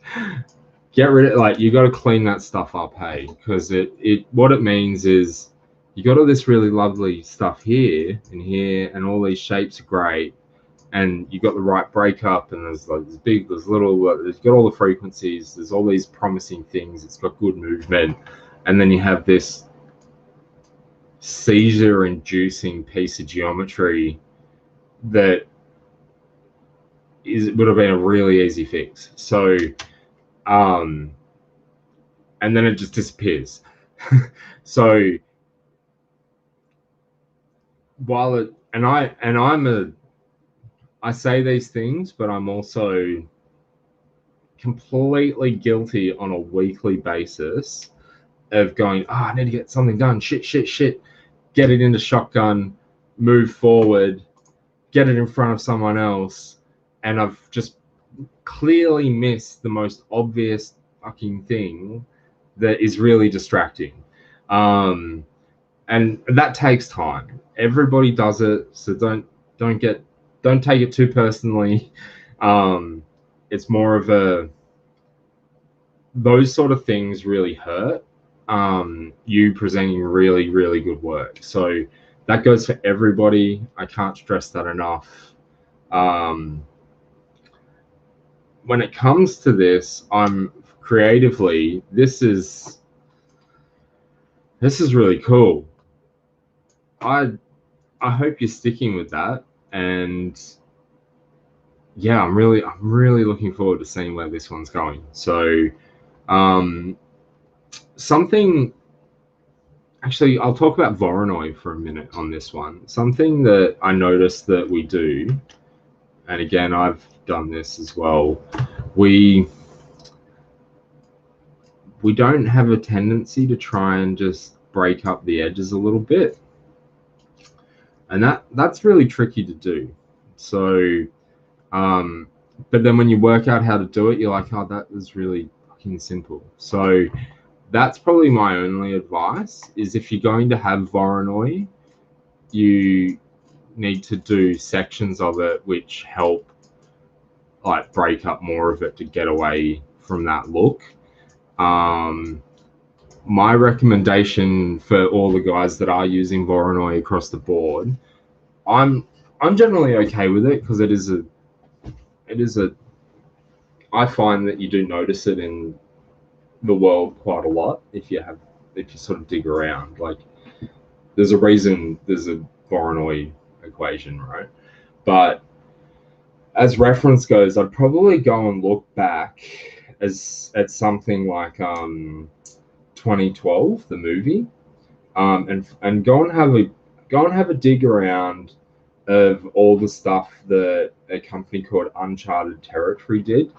Get rid of you got to clean that stuff up, hey, because what it means is you got all this really lovely stuff here and here, and all these shapes are great, and you got the right breakup, and there's like there's big, there's little, there's got all the frequencies, there's all these promising things, it's got good movement, and then you have this seizure-inducing piece of geometry that would have been a really easy fix. So, and then it just disappears. So, while it, and I say these things, but I'm also completely guilty on a weekly basis of going, I need to get something done. Shit. Get it into shotgun, move forward, get it in front of someone else. And I've just clearly missed the most obvious fucking thing that is really distracting. And that takes time. Everybody does it, so don't take it too personally. It's more of a, those sort of things really hurt you presenting really, really good work. So that goes for everybody. I can't stress that enough. When it comes to this, I'm creatively, this is really cool. I hope you're sticking with that, and yeah, I'm really looking forward to seeing where this one's going. So something, actually, I'll talk about Voronoi for a minute on this one. Something that I noticed that we do, and again, I've done this as well, we don't have a tendency to try and just break up the edges a little bit. And that's really tricky to do. So, but then when you work out how to do it, you're like, oh, that was really fucking simple. So that's probably my only advice, is if you're going to have Voronoi, you need to do sections of it which help like break up more of it to get away from that look. My recommendation for all the guys that are using Voronoi across the board, I'm generally okay with it, because it is a I find that you do notice it in the world quite a lot if you sort of dig around. Like, there's a reason there's a Voronoi equation, right? But as reference goes, I'd probably go and look back at something like 2012, the movie, and go and have a dig around of all the stuff that a company called Uncharted Territory did,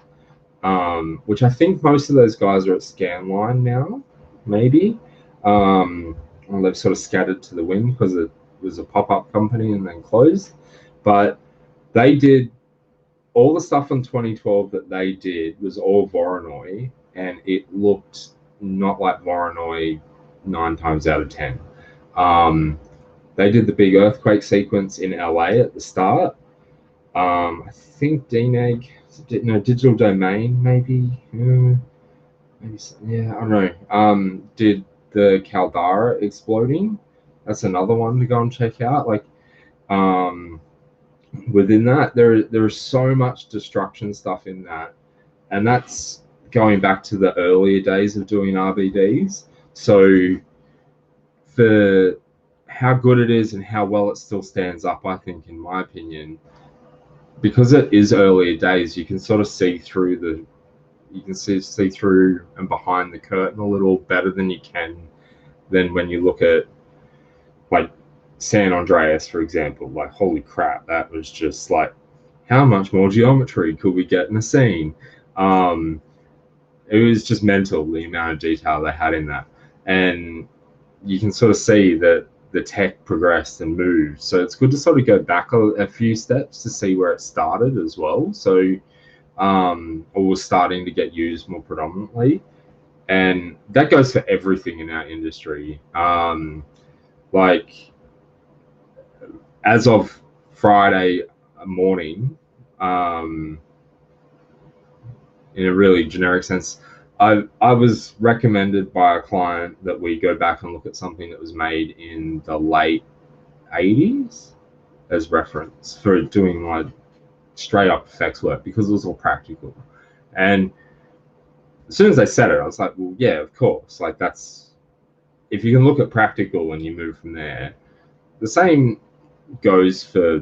which I think most of those guys are at Scanline now, maybe. Well, they've sort of scattered to the wind because it was a pop-up company and then closed. But they did all the stuff in 2012 that they did was all Voronoi, and it looked not like Voronoi 9 times out of 10. They did the big earthquake sequence in LA at the start. I think DNEG, Digital Domain, maybe. Yeah, I don't know. Did the Caldera exploding? That's another one to go and check out. Like, within that, there is so much destruction stuff in that, and that's going back to the earlier days of doing RBDs. So for how good it is and how well it still stands up, I think, in my opinion, because it is earlier days, you can sort of see through see through and behind the curtain a little better than you can than when you look at like San Andreas, for example. Like, holy crap, that was just like, how much more geometry could we get in a scene? It was just mental, the amount of detail they had in that. And you can sort of see that the tech progressed and moved. So it's good to sort of go back a few steps to see where it started as well. So, or was starting to get used more predominantly. And that goes for everything in our industry. Like, as of Friday morning, in a really generic sense, I was recommended by a client that we go back and look at something that was made in the late 80s as reference for doing like straight up effects work because it was all practical. And as soon as they said it, I was like, well, yeah, of course. Like, that's, if you can look at practical and you move from there. The same goes for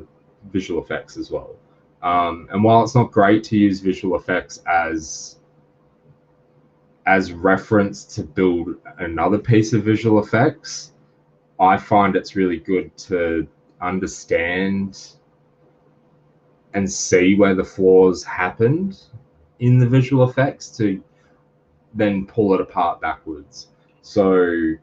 visual effects as well. And while it's not great to use visual effects as reference to build another piece of visual effects, I find it's really good to understand and see where the flaws happened in the visual effects to then pull it apart backwards. So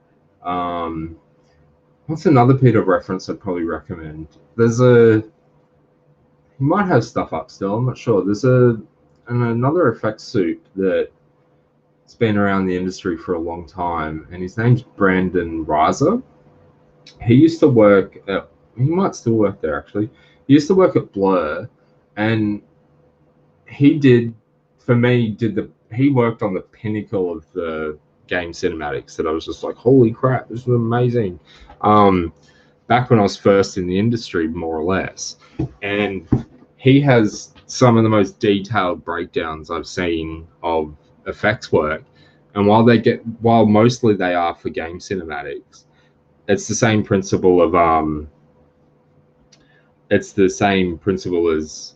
what's another bit of reference I'd probably recommend? There's you might have stuff up still, I'm not sure. There's another effects soup that's been around the industry for a long time, and his name's Brandon Reiser. He used to work at, he might still work there actually. He used to work at Blur, and he did, for me, he worked on the pinnacle of the game cinematics that I was just like, holy crap, this is amazing. Back when I was first in the industry, more or less. And he has some of the most detailed breakdowns I've seen of effects work. And while mostly they are for game cinematics, it's the same principle of it's the same principle as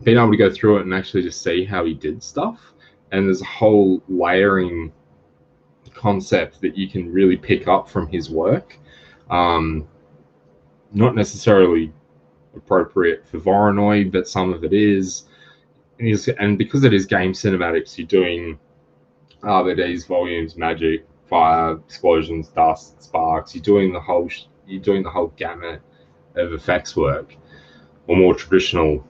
being able to go through it and actually just see how he did stuff. And there's a whole layering concept that you can really pick up from his work. Not necessarily appropriate for Voronoi, but some of it is. And because it is game cinematics, you're doing RBDs, volumes, magic, fire, explosions, dust, sparks. You're doing the whole gamut of effects work, or more traditional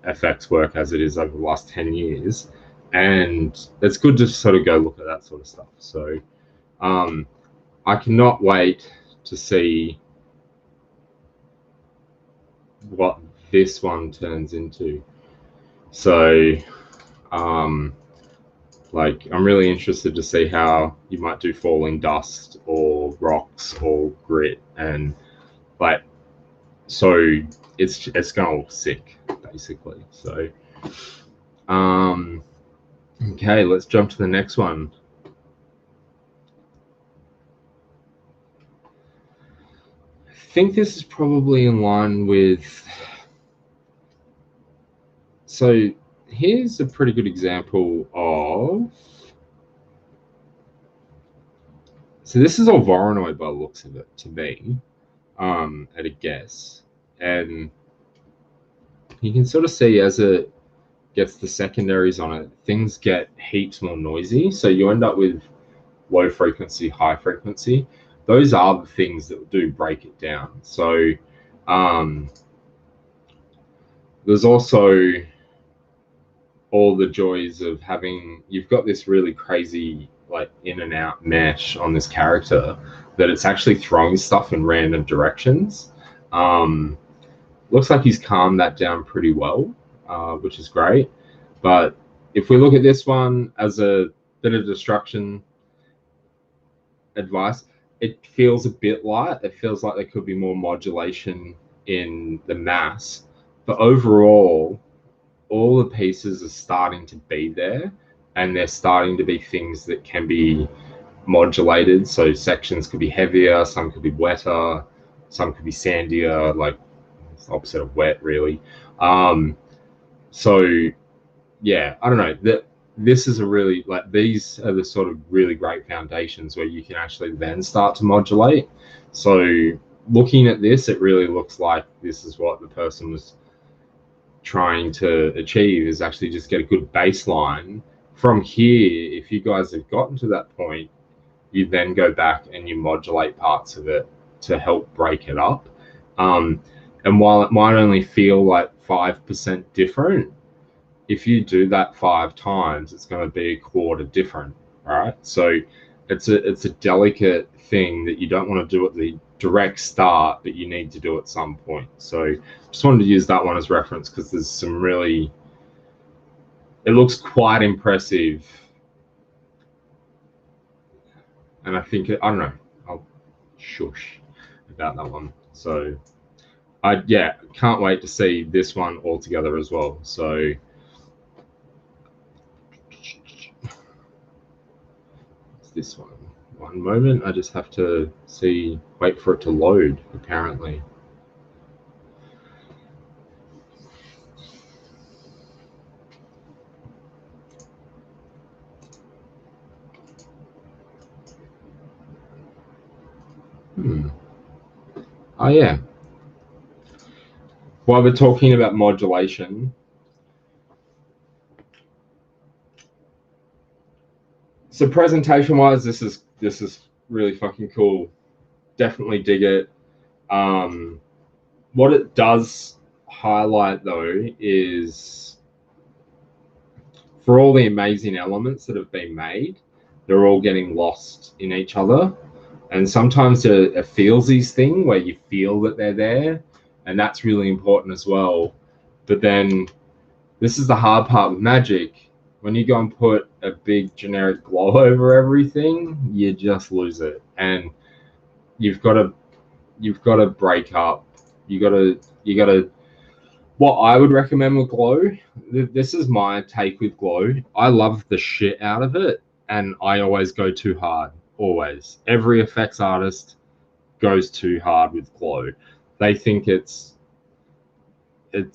effects work as it is over the last 10 years. And it's good to sort of go look at that sort of stuff. So I cannot wait to see what this one turns into. So like, I'm really interested to see how you might do falling dust or rocks or grit, and like, so it's gonna look sick basically. So okay, let's jump to the next one. I think this is probably in line with, so here's a pretty good example of, so this is all Voronoi by the looks of it to me, at a guess. And you can sort of see as it gets the secondaries on it, things get heaps more noisy. So you end up with low frequency, high frequency. Those are the things that do break it down. So there's also all the joys of having, you've got this really crazy like in and out mesh on this character that it's actually throwing stuff in random directions. Looks like he's calmed that down pretty well, which is great. But if we look at this one as a bit of destruction advice, it feels a bit light. It feels like there could be more modulation in the mass. But overall, all the pieces are starting to be there, and they're starting to be things that can be modulated. So sections could be heavier, some could be wetter, some could be sandier, like it's the opposite of wet, really. So yeah, I don't know. This is a really, like, these are the sort of really great foundations where you can actually then start to modulate. So looking at this, it really looks like this is what the person was trying to achieve, is actually just get a good baseline. From here, if you guys have gotten to that point, you then go back and you modulate parts of it to help break it up. And while it might only feel like 5% different, if you do that 5 times, it's going to be a quarter different, right? So it's a delicate thing that you don't want to do at the direct start, but you need to do at some point. So just wanted to use that one as reference because there's some really, it looks quite impressive. And I think, I don't know, I'll shush about that one. So I can't wait to see this one all together as well. So it's this one. One moment, I just have to wait for it to load, apparently. Oh yeah. While we're talking about modulation, so presentation-wise, this is really fucking cool. Definitely dig it. What it does highlight though is for all the amazing elements that have been made, they're all getting lost in each other. And sometimes it feels these thing where you feel that they're there, and that's really important as well. But then this is the hard part with magic. When you go and put a big generic glow over everything, you just lose it. And you've got to break up. You got to what I would recommend with glow, this is my take with glow. I love the shit out of it, and I always go too hard. Always. Every effects artist goes too hard with glow. They think it's the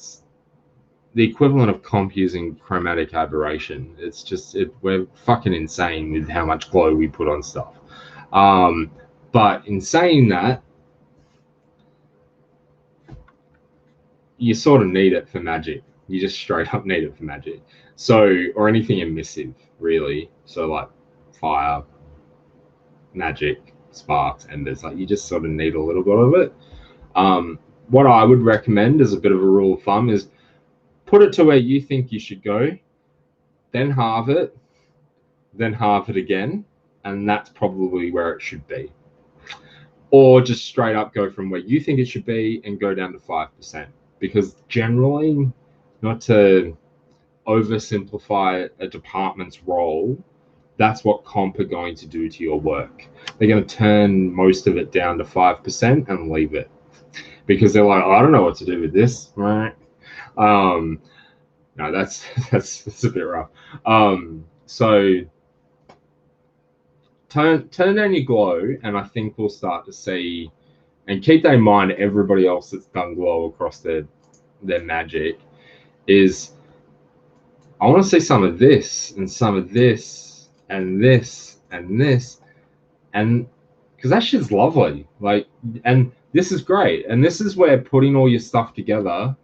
equivalent of comp using chromatic aberration. It's just we're fucking insane with how much glow we put on stuff. But in saying that, you sort of need it for magic. You just straight up need it for magic. So, or anything emissive, really. So, like fire, magic, sparks, embers. Like you just sort of need a little bit of it. What I would recommend as a bit of a rule of thumb is put it to where you think you should go, then halve it again, and that's probably where it should be. Or just straight up go from where you think it should be and go down to 5%. Because generally, not to oversimplify a department's role, that's what comp are going to do to your work. They're going to turn most of it down to 5% and leave it. Because they're like, oh, I don't know what to do with this, right? No, that's a bit rough. So turn down your glow, and I think we'll start to see, and keep that in mind, everybody else that's done glow across their magic is, I want to see some of this and some of this and this and this, and because that shit's lovely. Like, and this is great, and this is where putting all your stuff together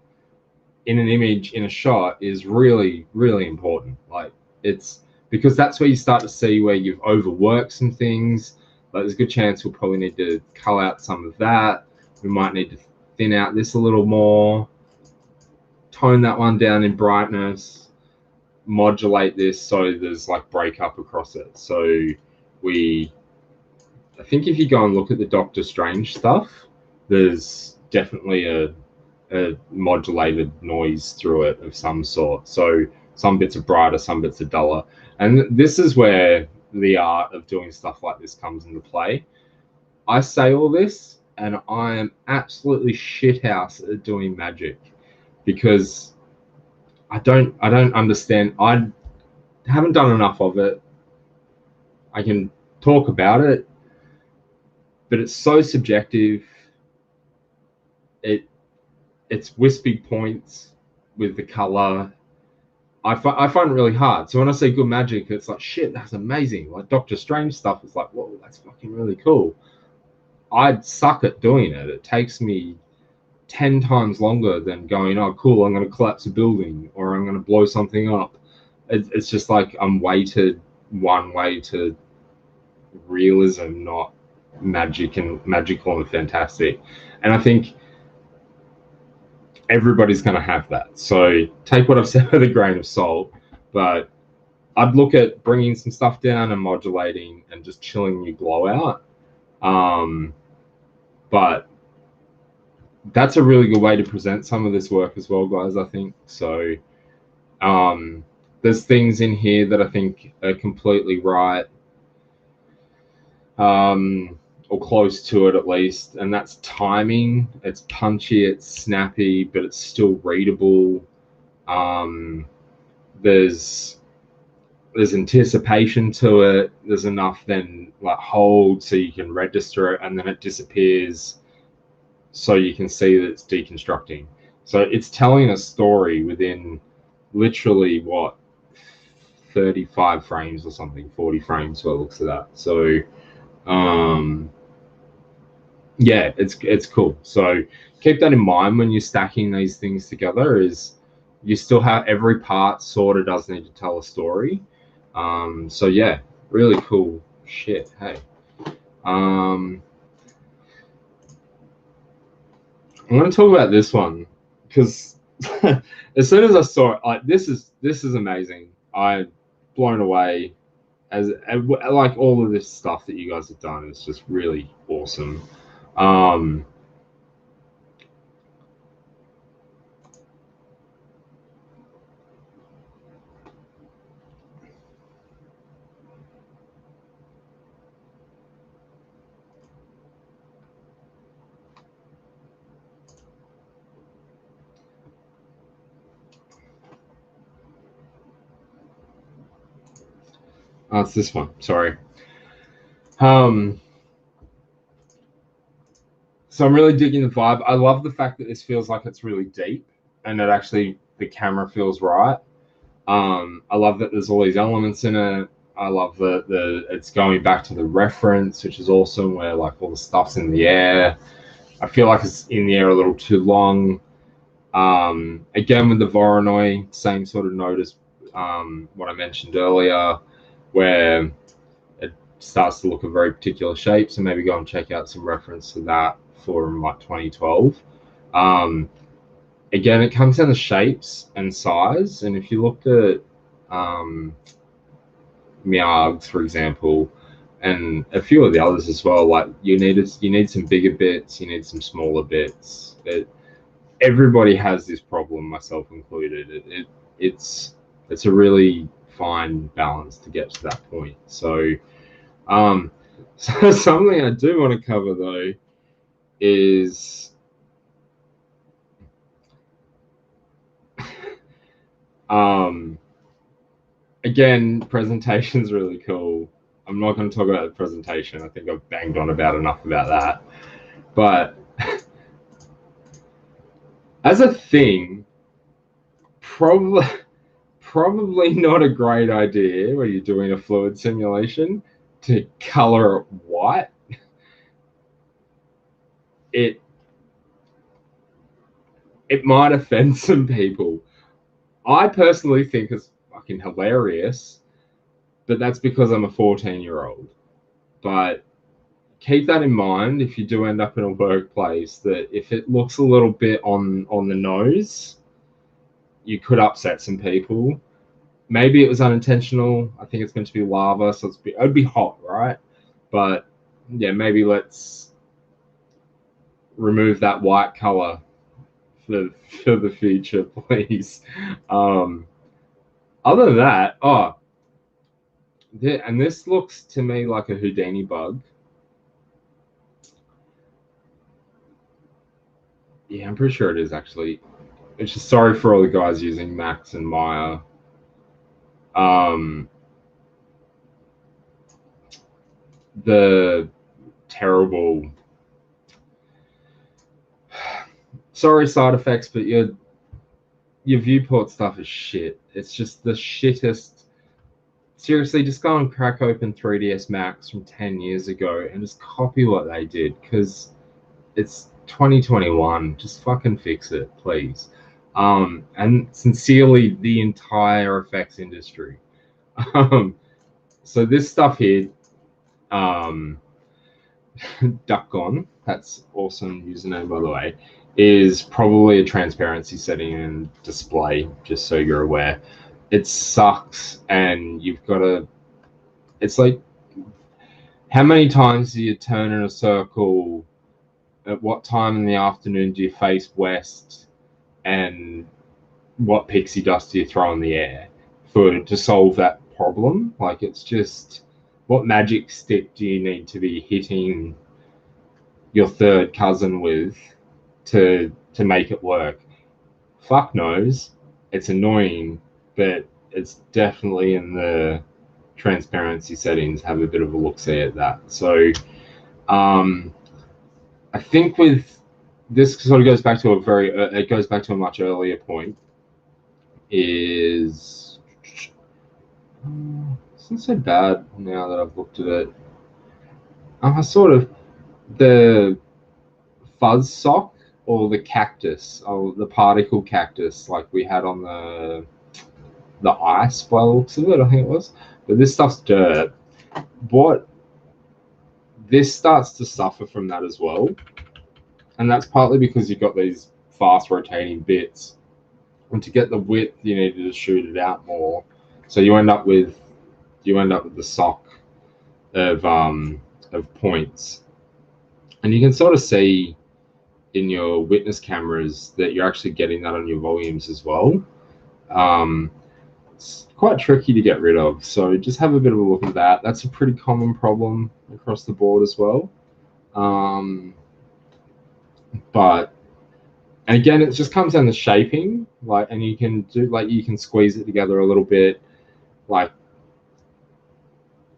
in an image, in a shot, is really, really important. Like, it's because that's where you start to see where you've overworked some things. Like, there's a good chance we'll probably need to cull out some of that. We might need to thin out this a little more, tone that one down in brightness, modulate this so there's like breakup across it. So I think if you go and look at the Doctor Strange stuff, there's definitely a modulated noise through it of some sort. So some bits are brighter, some bits are duller. And this is where the art of doing stuff like this comes into play. I say all this, and I am absolutely shithouse at doing magic because I don't understand. I haven't done enough of it. I can talk about it, but it's so subjective. It's wispy points with the color. I find it really hard. So when I say good magic, it's like, shit, that's amazing. Like Doctor Strange stuff, it's like, whoa, that's fucking really cool. I'd suck at doing it. It takes me 10 times longer than going, oh, cool, I'm going to collapse a building or I'm going to blow something up. It's just like I'm weighted one way to realism, not magical and fantastic. And I think everybody's going to have that. So take what I've said with a grain of salt, but I'd look at bringing some stuff down and modulating and just chilling your glow out. But that's a really good way to present some of this work as well, guys, I think. So there's things in here that I think are completely right. or close to it at least, and that's timing. It's punchy, it's snappy, but it's still readable. There's anticipation to it. There's enough then like hold so you can register it, and then it disappears so you can see that it's deconstructing. So it's telling a story within literally what 35 frames or something, 40 frames by the looks of that. So yeah, it's cool. So keep that in mind when you're stacking these things together, is you still have every part sort of does need to tell a story. So yeah, really cool shit. Hey, I'm going to talk about this one because as soon as I saw it, like this is amazing. I'm blown away. As like all of this stuff that you guys have done is just really awesome. Oh, it's this one. Sorry. So I'm really digging the vibe. I love the fact that this feels like it's really deep, and that actually the camera feels right. I love that there's all these elements in it. I love that it's going back to the reference, which is awesome, where like all the stuff's in the air. I feel like it's in the air a little too long. Again, with the Voronoi, same sort of note as what I mentioned earlier, where it starts to look a very particular shape. So maybe go and check out some reference to that from like 2012. Again, it comes down to shapes and size. And if you looked at Miargs, for example, and a few of the others as well, like you need some bigger bits, you need some smaller bits. Everybody has this problem, myself included. It's a really fine balance to get to that point. So, so something I do want to cover though is again, presentation's really cool. I'm not going to talk about the presentation. I think I've banged on about enough about that. But as a thing, probably not a great idea when you're doing a fluid simulation to color it white. It might offend some people. I personally think it's fucking hilarious, but that's because I'm a 14-year-old. But keep that in mind if you do end up in a workplace, that if it looks a little bit on the nose, you could upset some people. Maybe it was unintentional. I think it's meant to be lava, so it would be hot, right? But yeah, maybe let's remove that white color for the future, please. Other than that, and this looks to me like a Houdini bug. Yeah, I'm pretty sure it is actually. It's just sorry for all the guys using Max and Maya. The terrible, sorry side effects, but your viewport stuff is shit. It's just the shittest. Seriously, just go and crack open 3ds Max from 10 years ago and just copy what they did, because it's 2021. Just fucking fix it, please. And sincerely, the entire effects industry. So this stuff here, Duckon, that's awesome username by the way, is probably a transparency setting and display, just so you're aware. It sucks, and you've got to, it's like, how many times do you turn in a circle? At what time in the afternoon do you face west? And what pixie dust do you throw in the air to solve that problem? Like, it's just, what magic stick do you need to be hitting your third cousin with to make it work. Fuck knows. It's annoying, but it's definitely in the transparency settings. Have a bit of a look-see at that. So I think with this sort of goes back to it goes back to a much earlier point. It's not so bad now that I've looked at it. Sort of the fuzz sock or the cactus or the particle cactus like we had on the ice by the looks of it, I think it was. But this stuff's dirt. This starts to suffer from that as well. And that's partly because you've got these fast rotating bits. And to get the width, you need to shoot it out more. So you end up with the sock of points. And you can sort of see in your witness cameras that you're actually getting that on your volumes as well. It's quite tricky to get rid of, so just have a bit of a look at that. That's a pretty common problem across the board as well. But and again, it just comes down to shaping, and you can you can squeeze it together a little bit, like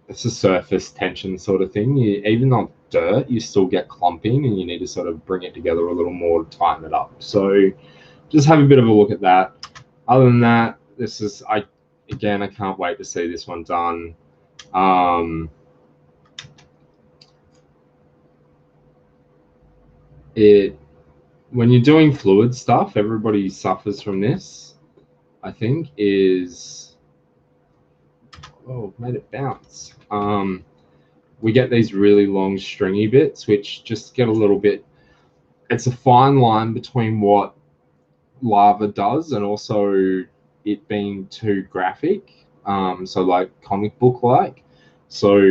it's a surface tension sort of thing. Even on dirt, you still get clumping, and you need to sort of bring it together a little more to tighten it up. So just have a bit of a look at that. Other than that, I can't wait to see this one done. When you're doing fluid stuff, everybody suffers from this, I think, made it bounce. We get these really long stringy bits, which just get a little bit, it's a fine line between what lava does and also it being too graphic, so like comic book like. So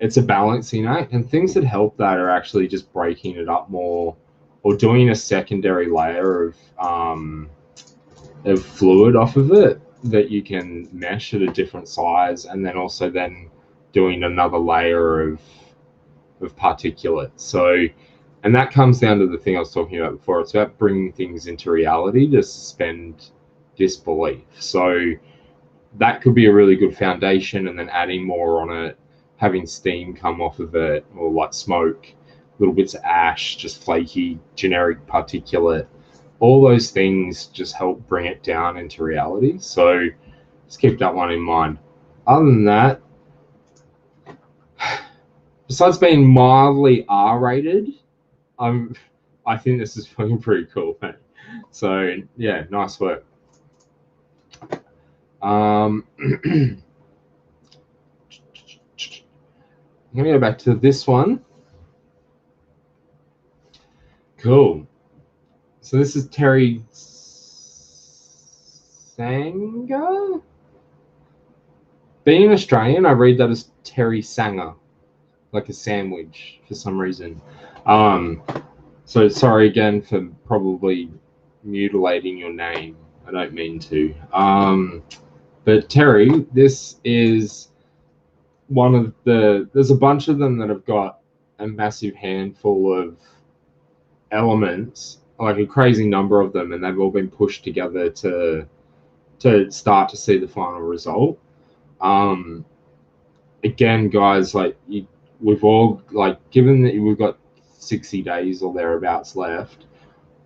it's a balancing act, and things that help that are actually just breaking it up more or doing a secondary layer of fluid off of it that you can mesh at a different size, and then also then doing another layer of particulate. So, and that comes down to the thing I was talking about before. It's about bringing things into reality to suspend disbelief. So that could be a really good foundation, and then adding more on it, having steam come off of it, or like smoke, little bits of ash, just flaky, generic particulate. All those things just help bring it down into reality. So just keep that one in mind. Other than that, besides being mildly R-rated, I think this is fucking pretty cool, man. So yeah, nice work. I'm gonna go back to this one. Cool. So this is Terry Sanger. Being Australian, I read that as Terry Sanger, like a sandwich for some reason. So sorry again for probably mutilating your name. I don't mean to. But Terry, this is one of there's a bunch of them that have got a massive handful of elements, like a crazy number of them, and they've all been pushed together to start to see the final result. Again, guys, we've all, given that we've got 60 days or thereabouts left,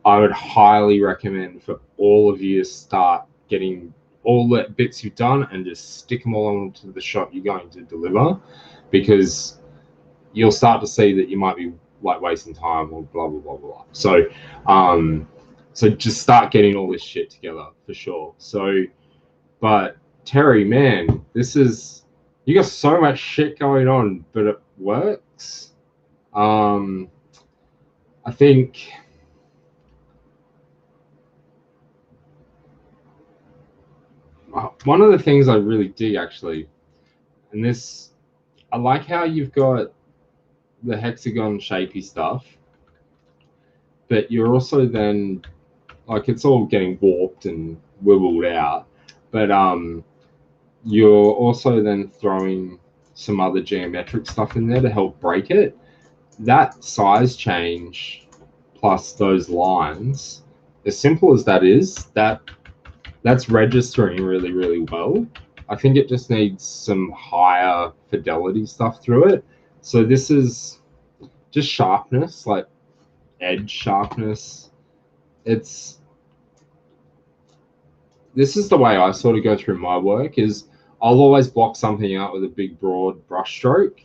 I would highly recommend for all of you to start getting all the bits you've done and just stick them all onto the shot you're going to deliver, because you'll start to see that you might be wasting time or blah blah blah blah. So so just start getting all this shit together for sure. So, but Terry, man, you got so much shit going on, but it works. I think one of the things I really dig, actually, and this, I like how you've got the hexagon shapey stuff, but you're also then, it's all getting warped and wibbled out, but you're also then throwing some other geometric stuff in there to help break it. that size change plus those lines, as simple as that is, that's registering really, really well. I think it just needs some higher fidelity stuff through it. So this is just sharpness, like edge sharpness. This is the way I sort of go through my work, is I'll always block something out with a big broad brush stroke.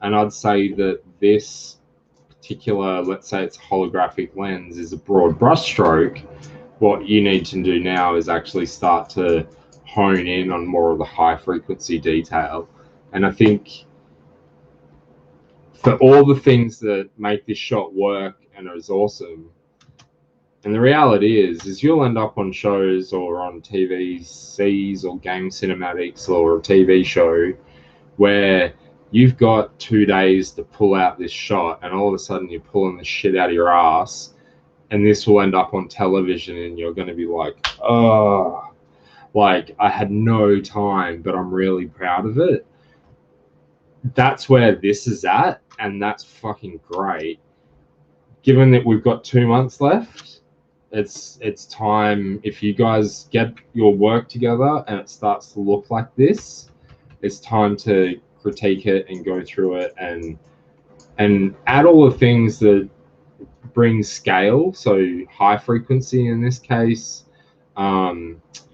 And I'd say that this particular, let's say it's a holographic lens, is a broad brush stroke. What you need to do now is actually start to hone in on more of the high frequency detail. And I think for all the things that make this shot work and is awesome, and the reality is you'll end up on shows or on TVCs or game cinematics or a TV show where you've got 2 days to pull out this shot, and all of a sudden you're pulling the shit out of your ass, and this will end up on television, and you're going to be like, oh, like I had no time, but I'm really proud of it. That's where this is at, and that's fucking great. Given that we've got 2 months left, it's time. If you guys get your work together and it starts to look like this, it's time to critique it and go through it and add all the things that bring scale. So high frequency in this case,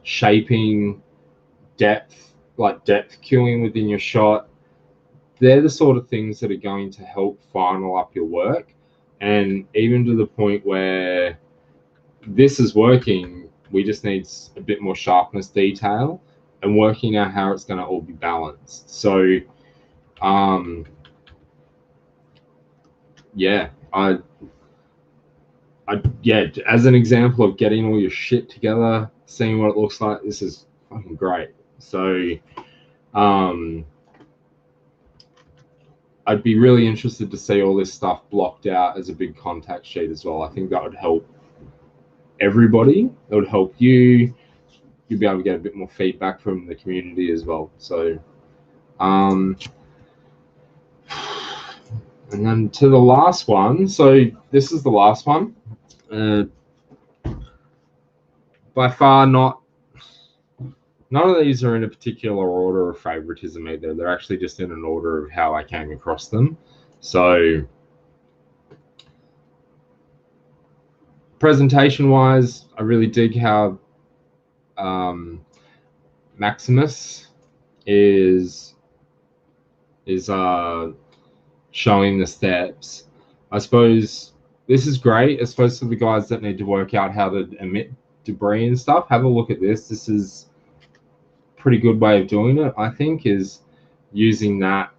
shaping, depth, like depth cueing within your shot. They're the sort of things that are going to help final up your work. And even to the point where this is working, we just need a bit more sharpness, detail, and working out how it's going to all be balanced. So yeah, yeah, as an example of getting all your shit together, seeing what it looks like, this is fucking great. So I'd be really interested to see all this stuff blocked out as a big contact sheet as well. I think that would help everybody. It would help you. You'd be able to get a bit more feedback from the community as well. So and then to the last one. So this is the last one. By far not. None of these are in a particular order of favoritism either. They're actually just in an order of how I came across them. So presentation-wise, I really dig how Maximus is showing the steps. I suppose this is great. I suppose for the guys that need to work out how to emit debris and stuff, have a look at this. This is a pretty good way of doing it, I think, is using that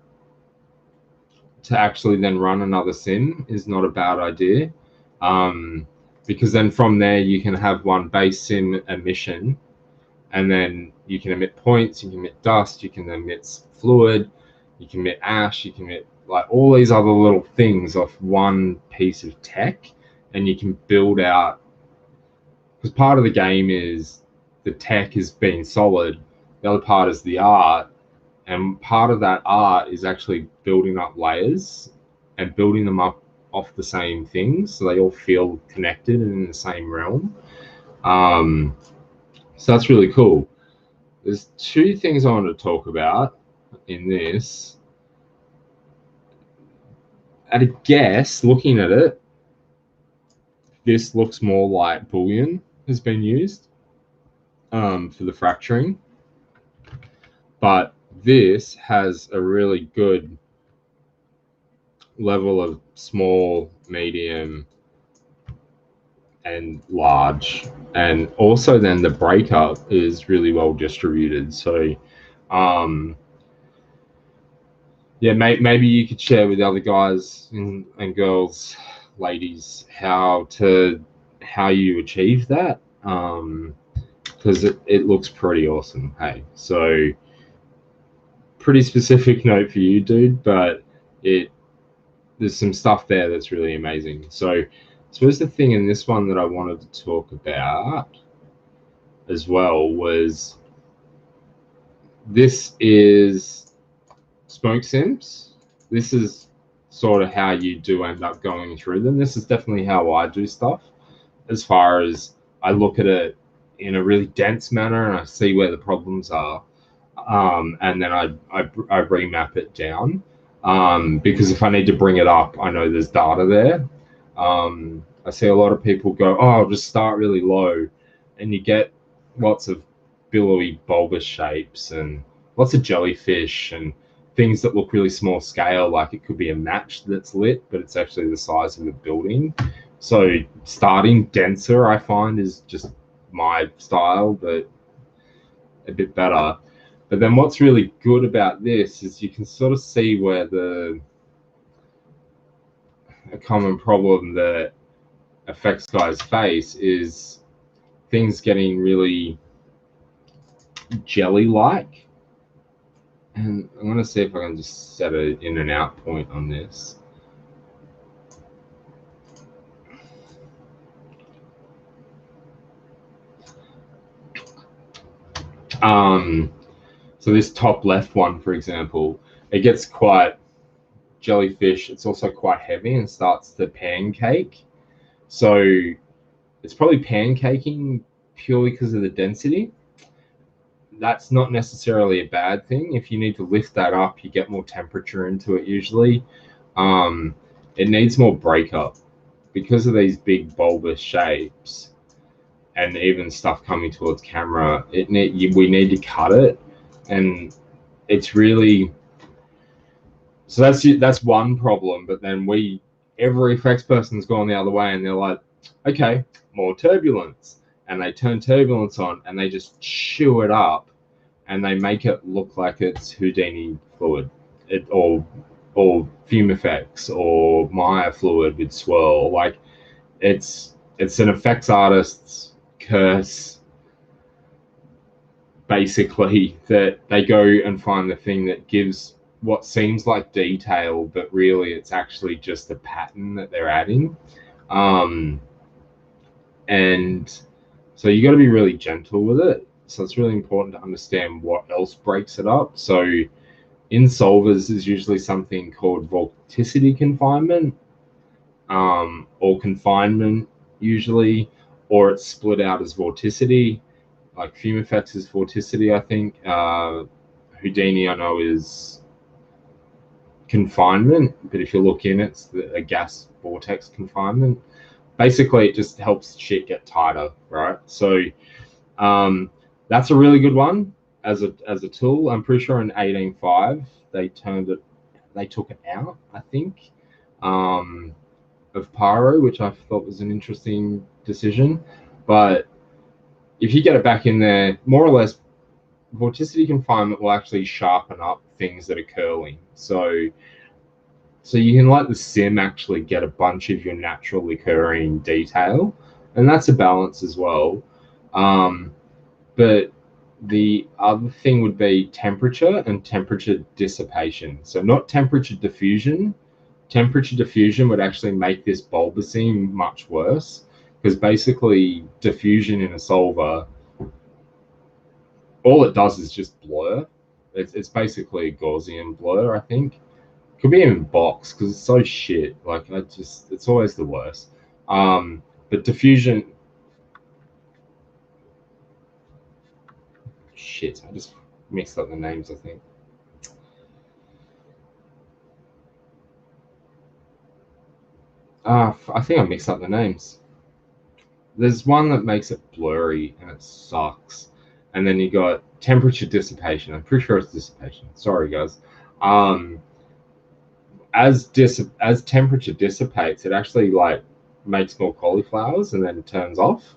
to actually then run another sim is not a bad idea. Because then from there you can have one base sim emission, and then you can emit points, you can emit dust, you can emit fluid, you can emit ash, you can emit like all these other little things off one piece of tech, and you can build out, because part of the game is the tech is being solid, the other part is the art, and part of that art is actually building up layers and building them up off the same things so they all feel connected and in the same realm. So that's really cool. There's 2 things I want to talk about in this. At a guess, looking at it, this looks more like bullion has been used for the fracturing, but this has a really good level of small, medium, and large, and also then the breakup is really well distributed. So yeah, maybe you could share with the other guys and girls, ladies, how you achieve that, because it looks pretty awesome. Hey, so pretty specific note for you, dude, but there's some stuff there that's really amazing. So I suppose the thing in this one that I wanted to talk about as well was, this is Smoke Sims. This is sort of how you do end up going through them. This is definitely how I do stuff, as far as I look at it in a really dense manner and I see where the problems are, and then I remap it down, because if I need to bring it up, I know there's data there. I see a lot of people go, oh, I'll just start really low, and you get lots of billowy bulbous shapes and lots of jellyfish and things that look really small scale, like it could be a match that's lit, but it's actually the size of a building. So starting denser, I find, is just my style, but a bit better. But then what's really good about this is you can sort of see where a common problem that affects guys face is things getting really jelly-like. And I'm going to see if I can just set an in and out point on this. So this top left one, for example, it gets quite jellyfish. It's also quite heavy and starts to pancake. So it's probably pancaking purely because of the density. That's not necessarily a bad thing. If you need to lift that up, you get more temperature into it usually. It needs more breakup because of these big bulbous shapes and even stuff coming towards camera. We need to cut it, and it's really, so that's one problem. But then every effects person's gone the other way, and they're like, okay, more turbulence, and they turn turbulence on and they just chew it up and they make it look like it's Houdini fluid, or fume effects or Maya fluid with swirl. Like it's an effects artist's curse, basically, that they go and find the thing that gives what seems like detail, but really it's actually just a pattern that they're adding. And so you got to be really gentle with it. So it's really important to understand what else breaks it up. So in solvers is usually something called vorticity confinement, or confinement usually, or it's split out as vorticity. Like fume effects is vorticity, I think. Houdini, I know, is confinement, but if you look in, it's a gas vortex confinement. Basically, it just helps shit get tighter, right? So that's a really good one as a tool. I'm pretty sure in 18.5 they took it out, I think, of Pyro, which I thought was an interesting decision. But if you get it back in there, more or less, vorticity confinement will actually sharpen up things that are curling. So you can let the sim actually get a bunch of your naturally occurring detail, and that's a balance as well. But the other thing would be temperature and temperature dissipation. So not temperature diffusion. Temperature diffusion would actually make this bulbocene much worse, because basically diffusion in a solver, all it does is just blur. It's basically a Gaussian blur, I think. Could be even box, because it's so shit. Like, it's always the worst. But diffusion, shit, I just mixed up the names, I think. I think I mixed up the names. There's one that makes it blurry and it sucks. And then you got temperature dissipation. I'm pretty sure it's dissipation. Sorry, guys. As temperature dissipates, it actually like makes more cauliflowers and then turns off.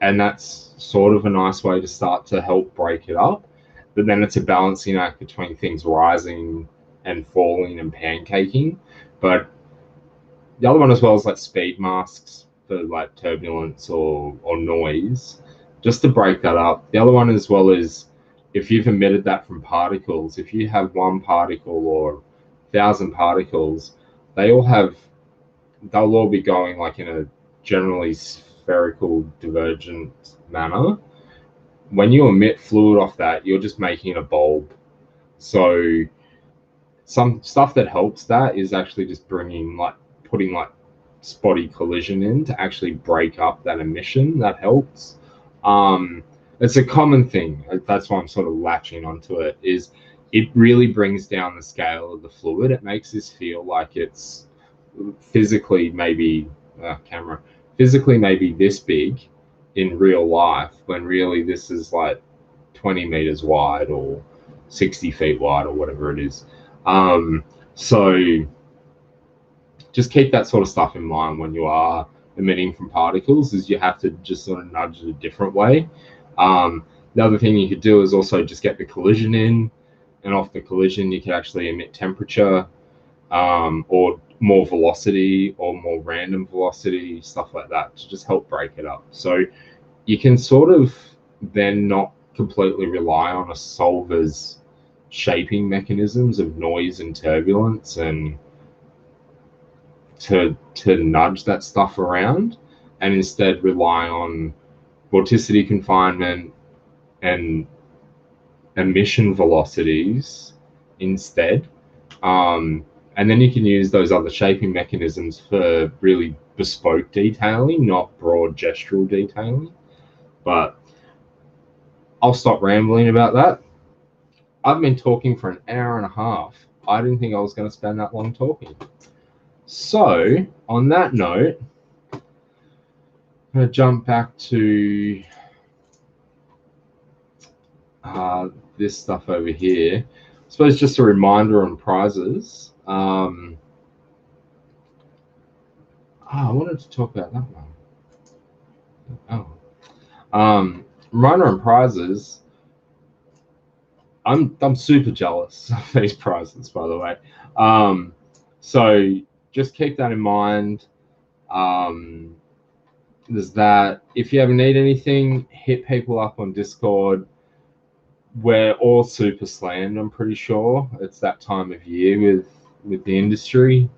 And that's sort of a nice way to start to help break it up. But then it's a balancing act between things rising and falling and pancaking. But the other one as well is like speed masks for like turbulence or noise, just to break that up. The other one as well is if you've emitted that from particles, if you have one particle or 1,000 particles, they'll all be going like in a generally spherical divergent manner. When you emit fluid off that, you're just making a bulb. So some stuff that helps that is actually just putting like spotty collision in to actually break up that emission. That helps. It's a common thing. That's why I'm sort of latching onto it. Is it really brings down the scale of the fluid. It makes this feel like it's physically maybe physically maybe this big in real life, when really this is like 20 meters wide or 60 feet wide or whatever it is. So just keep that sort of stuff in mind when you are emitting from particles, is you have to just sort of nudge it a different way. The other thing you could do is also just get the collision in, and off the collision you can actually emit temperature, or more velocity or more random velocity, stuff like that, to just help break it up. So you can sort of then not completely rely on a solver's shaping mechanisms of noise and turbulence and to nudge that stuff around, and instead rely on vorticity confinement and emission velocities instead. And then you can use those other shaping mechanisms for really bespoke detailing, not broad gestural detailing. But I'll stop rambling about that. I've been talking for an hour and a half. I didn't think I was going to spend that long talking. So, on that note, I'm going to jump back to this stuff over here. I suppose just a reminder on prizes. I wanted to talk about that one. Reminder on prizes. I'm super jealous of these prizes, by the way. So just keep that in mind. There's that. If you ever need anything, hit people up on Discord. We're all super slammed, I'm pretty sure. It's that time of year with the industry.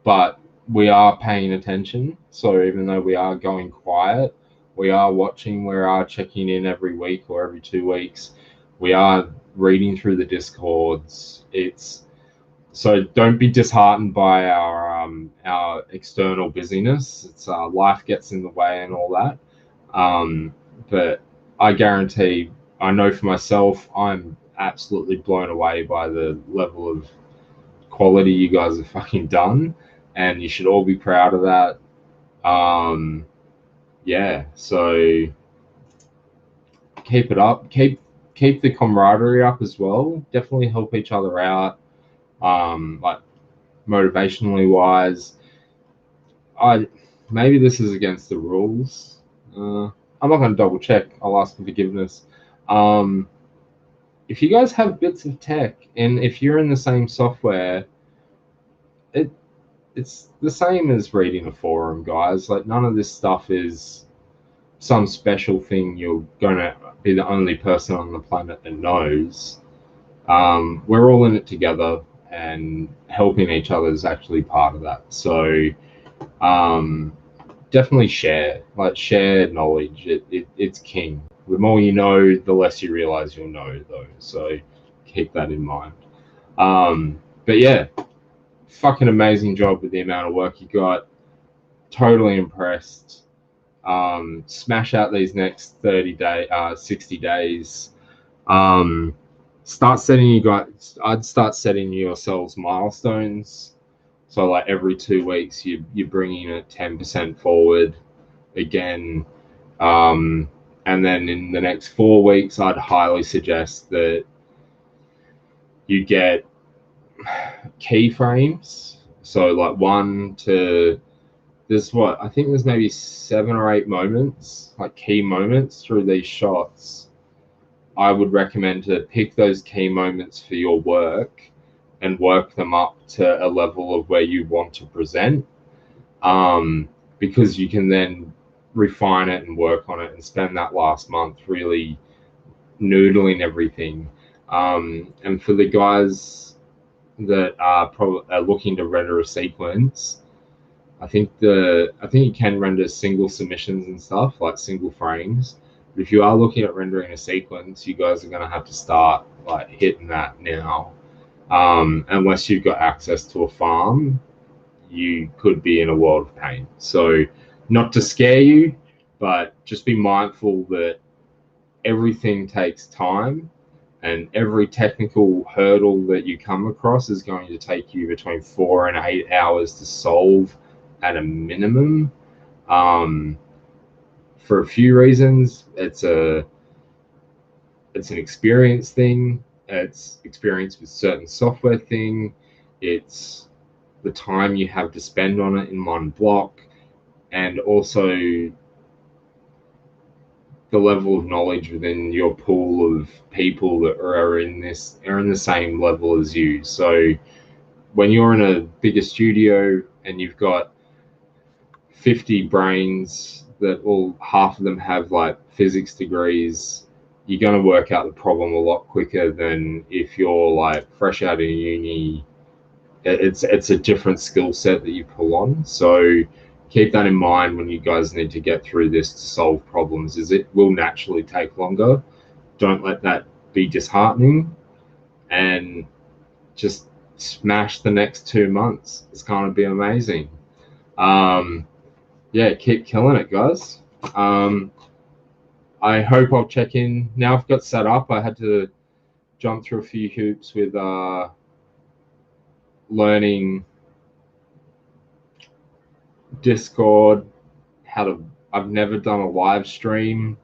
But we are paying attention. So even though we are going quiet, we are watching, we are checking in every week or every 2 weeks. We are reading through the Discords. So don't be disheartened by our external busyness. It's life gets in the way and all that. But I guarantee, I know for myself, I'm absolutely blown away by the level of quality you guys have fucking done, and you should all be proud of that. Yeah, so keep it up. Keep the camaraderie up as well. Definitely help each other out, like motivationally wise. Maybe this is against the rules. I'm not going to double check. I'll ask for forgiveness. If you guys have bits of tech, and if you're in the same software, it's the same as reading a forum, guys. Like, none of this stuff is some special thing you're going to be the only person on the planet that knows. We're all in it together, and helping each other is actually part of that. So definitely share knowledge. It's king. The more you know, the less you realize you'll know, though. So keep that in mind. But yeah, fucking amazing job with the amount of work you got. Totally impressed. Smash out these next 60 days. I'd start setting yourselves milestones. So like every 2 weeks, you're bringing it 10% forward again. And then in the next 4 weeks, I'd highly suggest that you get keyframes. So like I think there's maybe 7 or 8 moments, like key moments through these shots. I would recommend to pick those key moments for your work and work them up to a level of where you want to present, because you can then refine it and work on it and spend that last month really noodling everything. And for the guys that are looking to render a sequence, I think you can render single submissions and stuff, like single frames, if you are looking at rendering a sequence, you guys are going to have to start like hitting that now. Unless you've got access to a farm, you could be in a world of pain. So not to scare you, but just be mindful that everything takes time, and every technical hurdle that you come across is going to take you between 4 and 8 hours to solve at a minimum. For a few reasons, it's an experience thing. It's experience with certain software thing. It's the time you have to spend on it in one block, and also the level of knowledge within your pool of people that are in the same level as you. So when you're in a bigger studio and you've got 50 brains that all half of them have like physics degrees, you're going to work out the problem a lot quicker than if you're like fresh out of uni. It's a different skill set that you pull on. So keep that in mind when you guys need to get through this to solve problems, is it will naturally take longer. Don't let that be disheartening, and just smash the next 2 months. It's going to be amazing. Yeah, keep killing it, guys. I hope I'll check in. Now I've got set up, I had to jump through a few hoops with learning Discord, I've never done a live stream,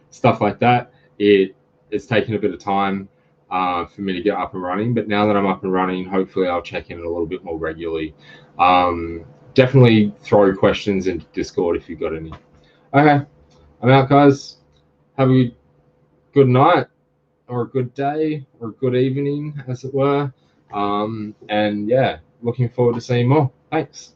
stuff like that. It's taken a bit of time for me to get up and running, but now that I'm up and running, hopefully I'll check in a little bit more regularly. Definitely throw questions into Discord if you've got any. Okay, I'm out, guys. Have a good night, or a good day, or a good evening, as it were. And yeah, looking forward to seeing more. Thanks.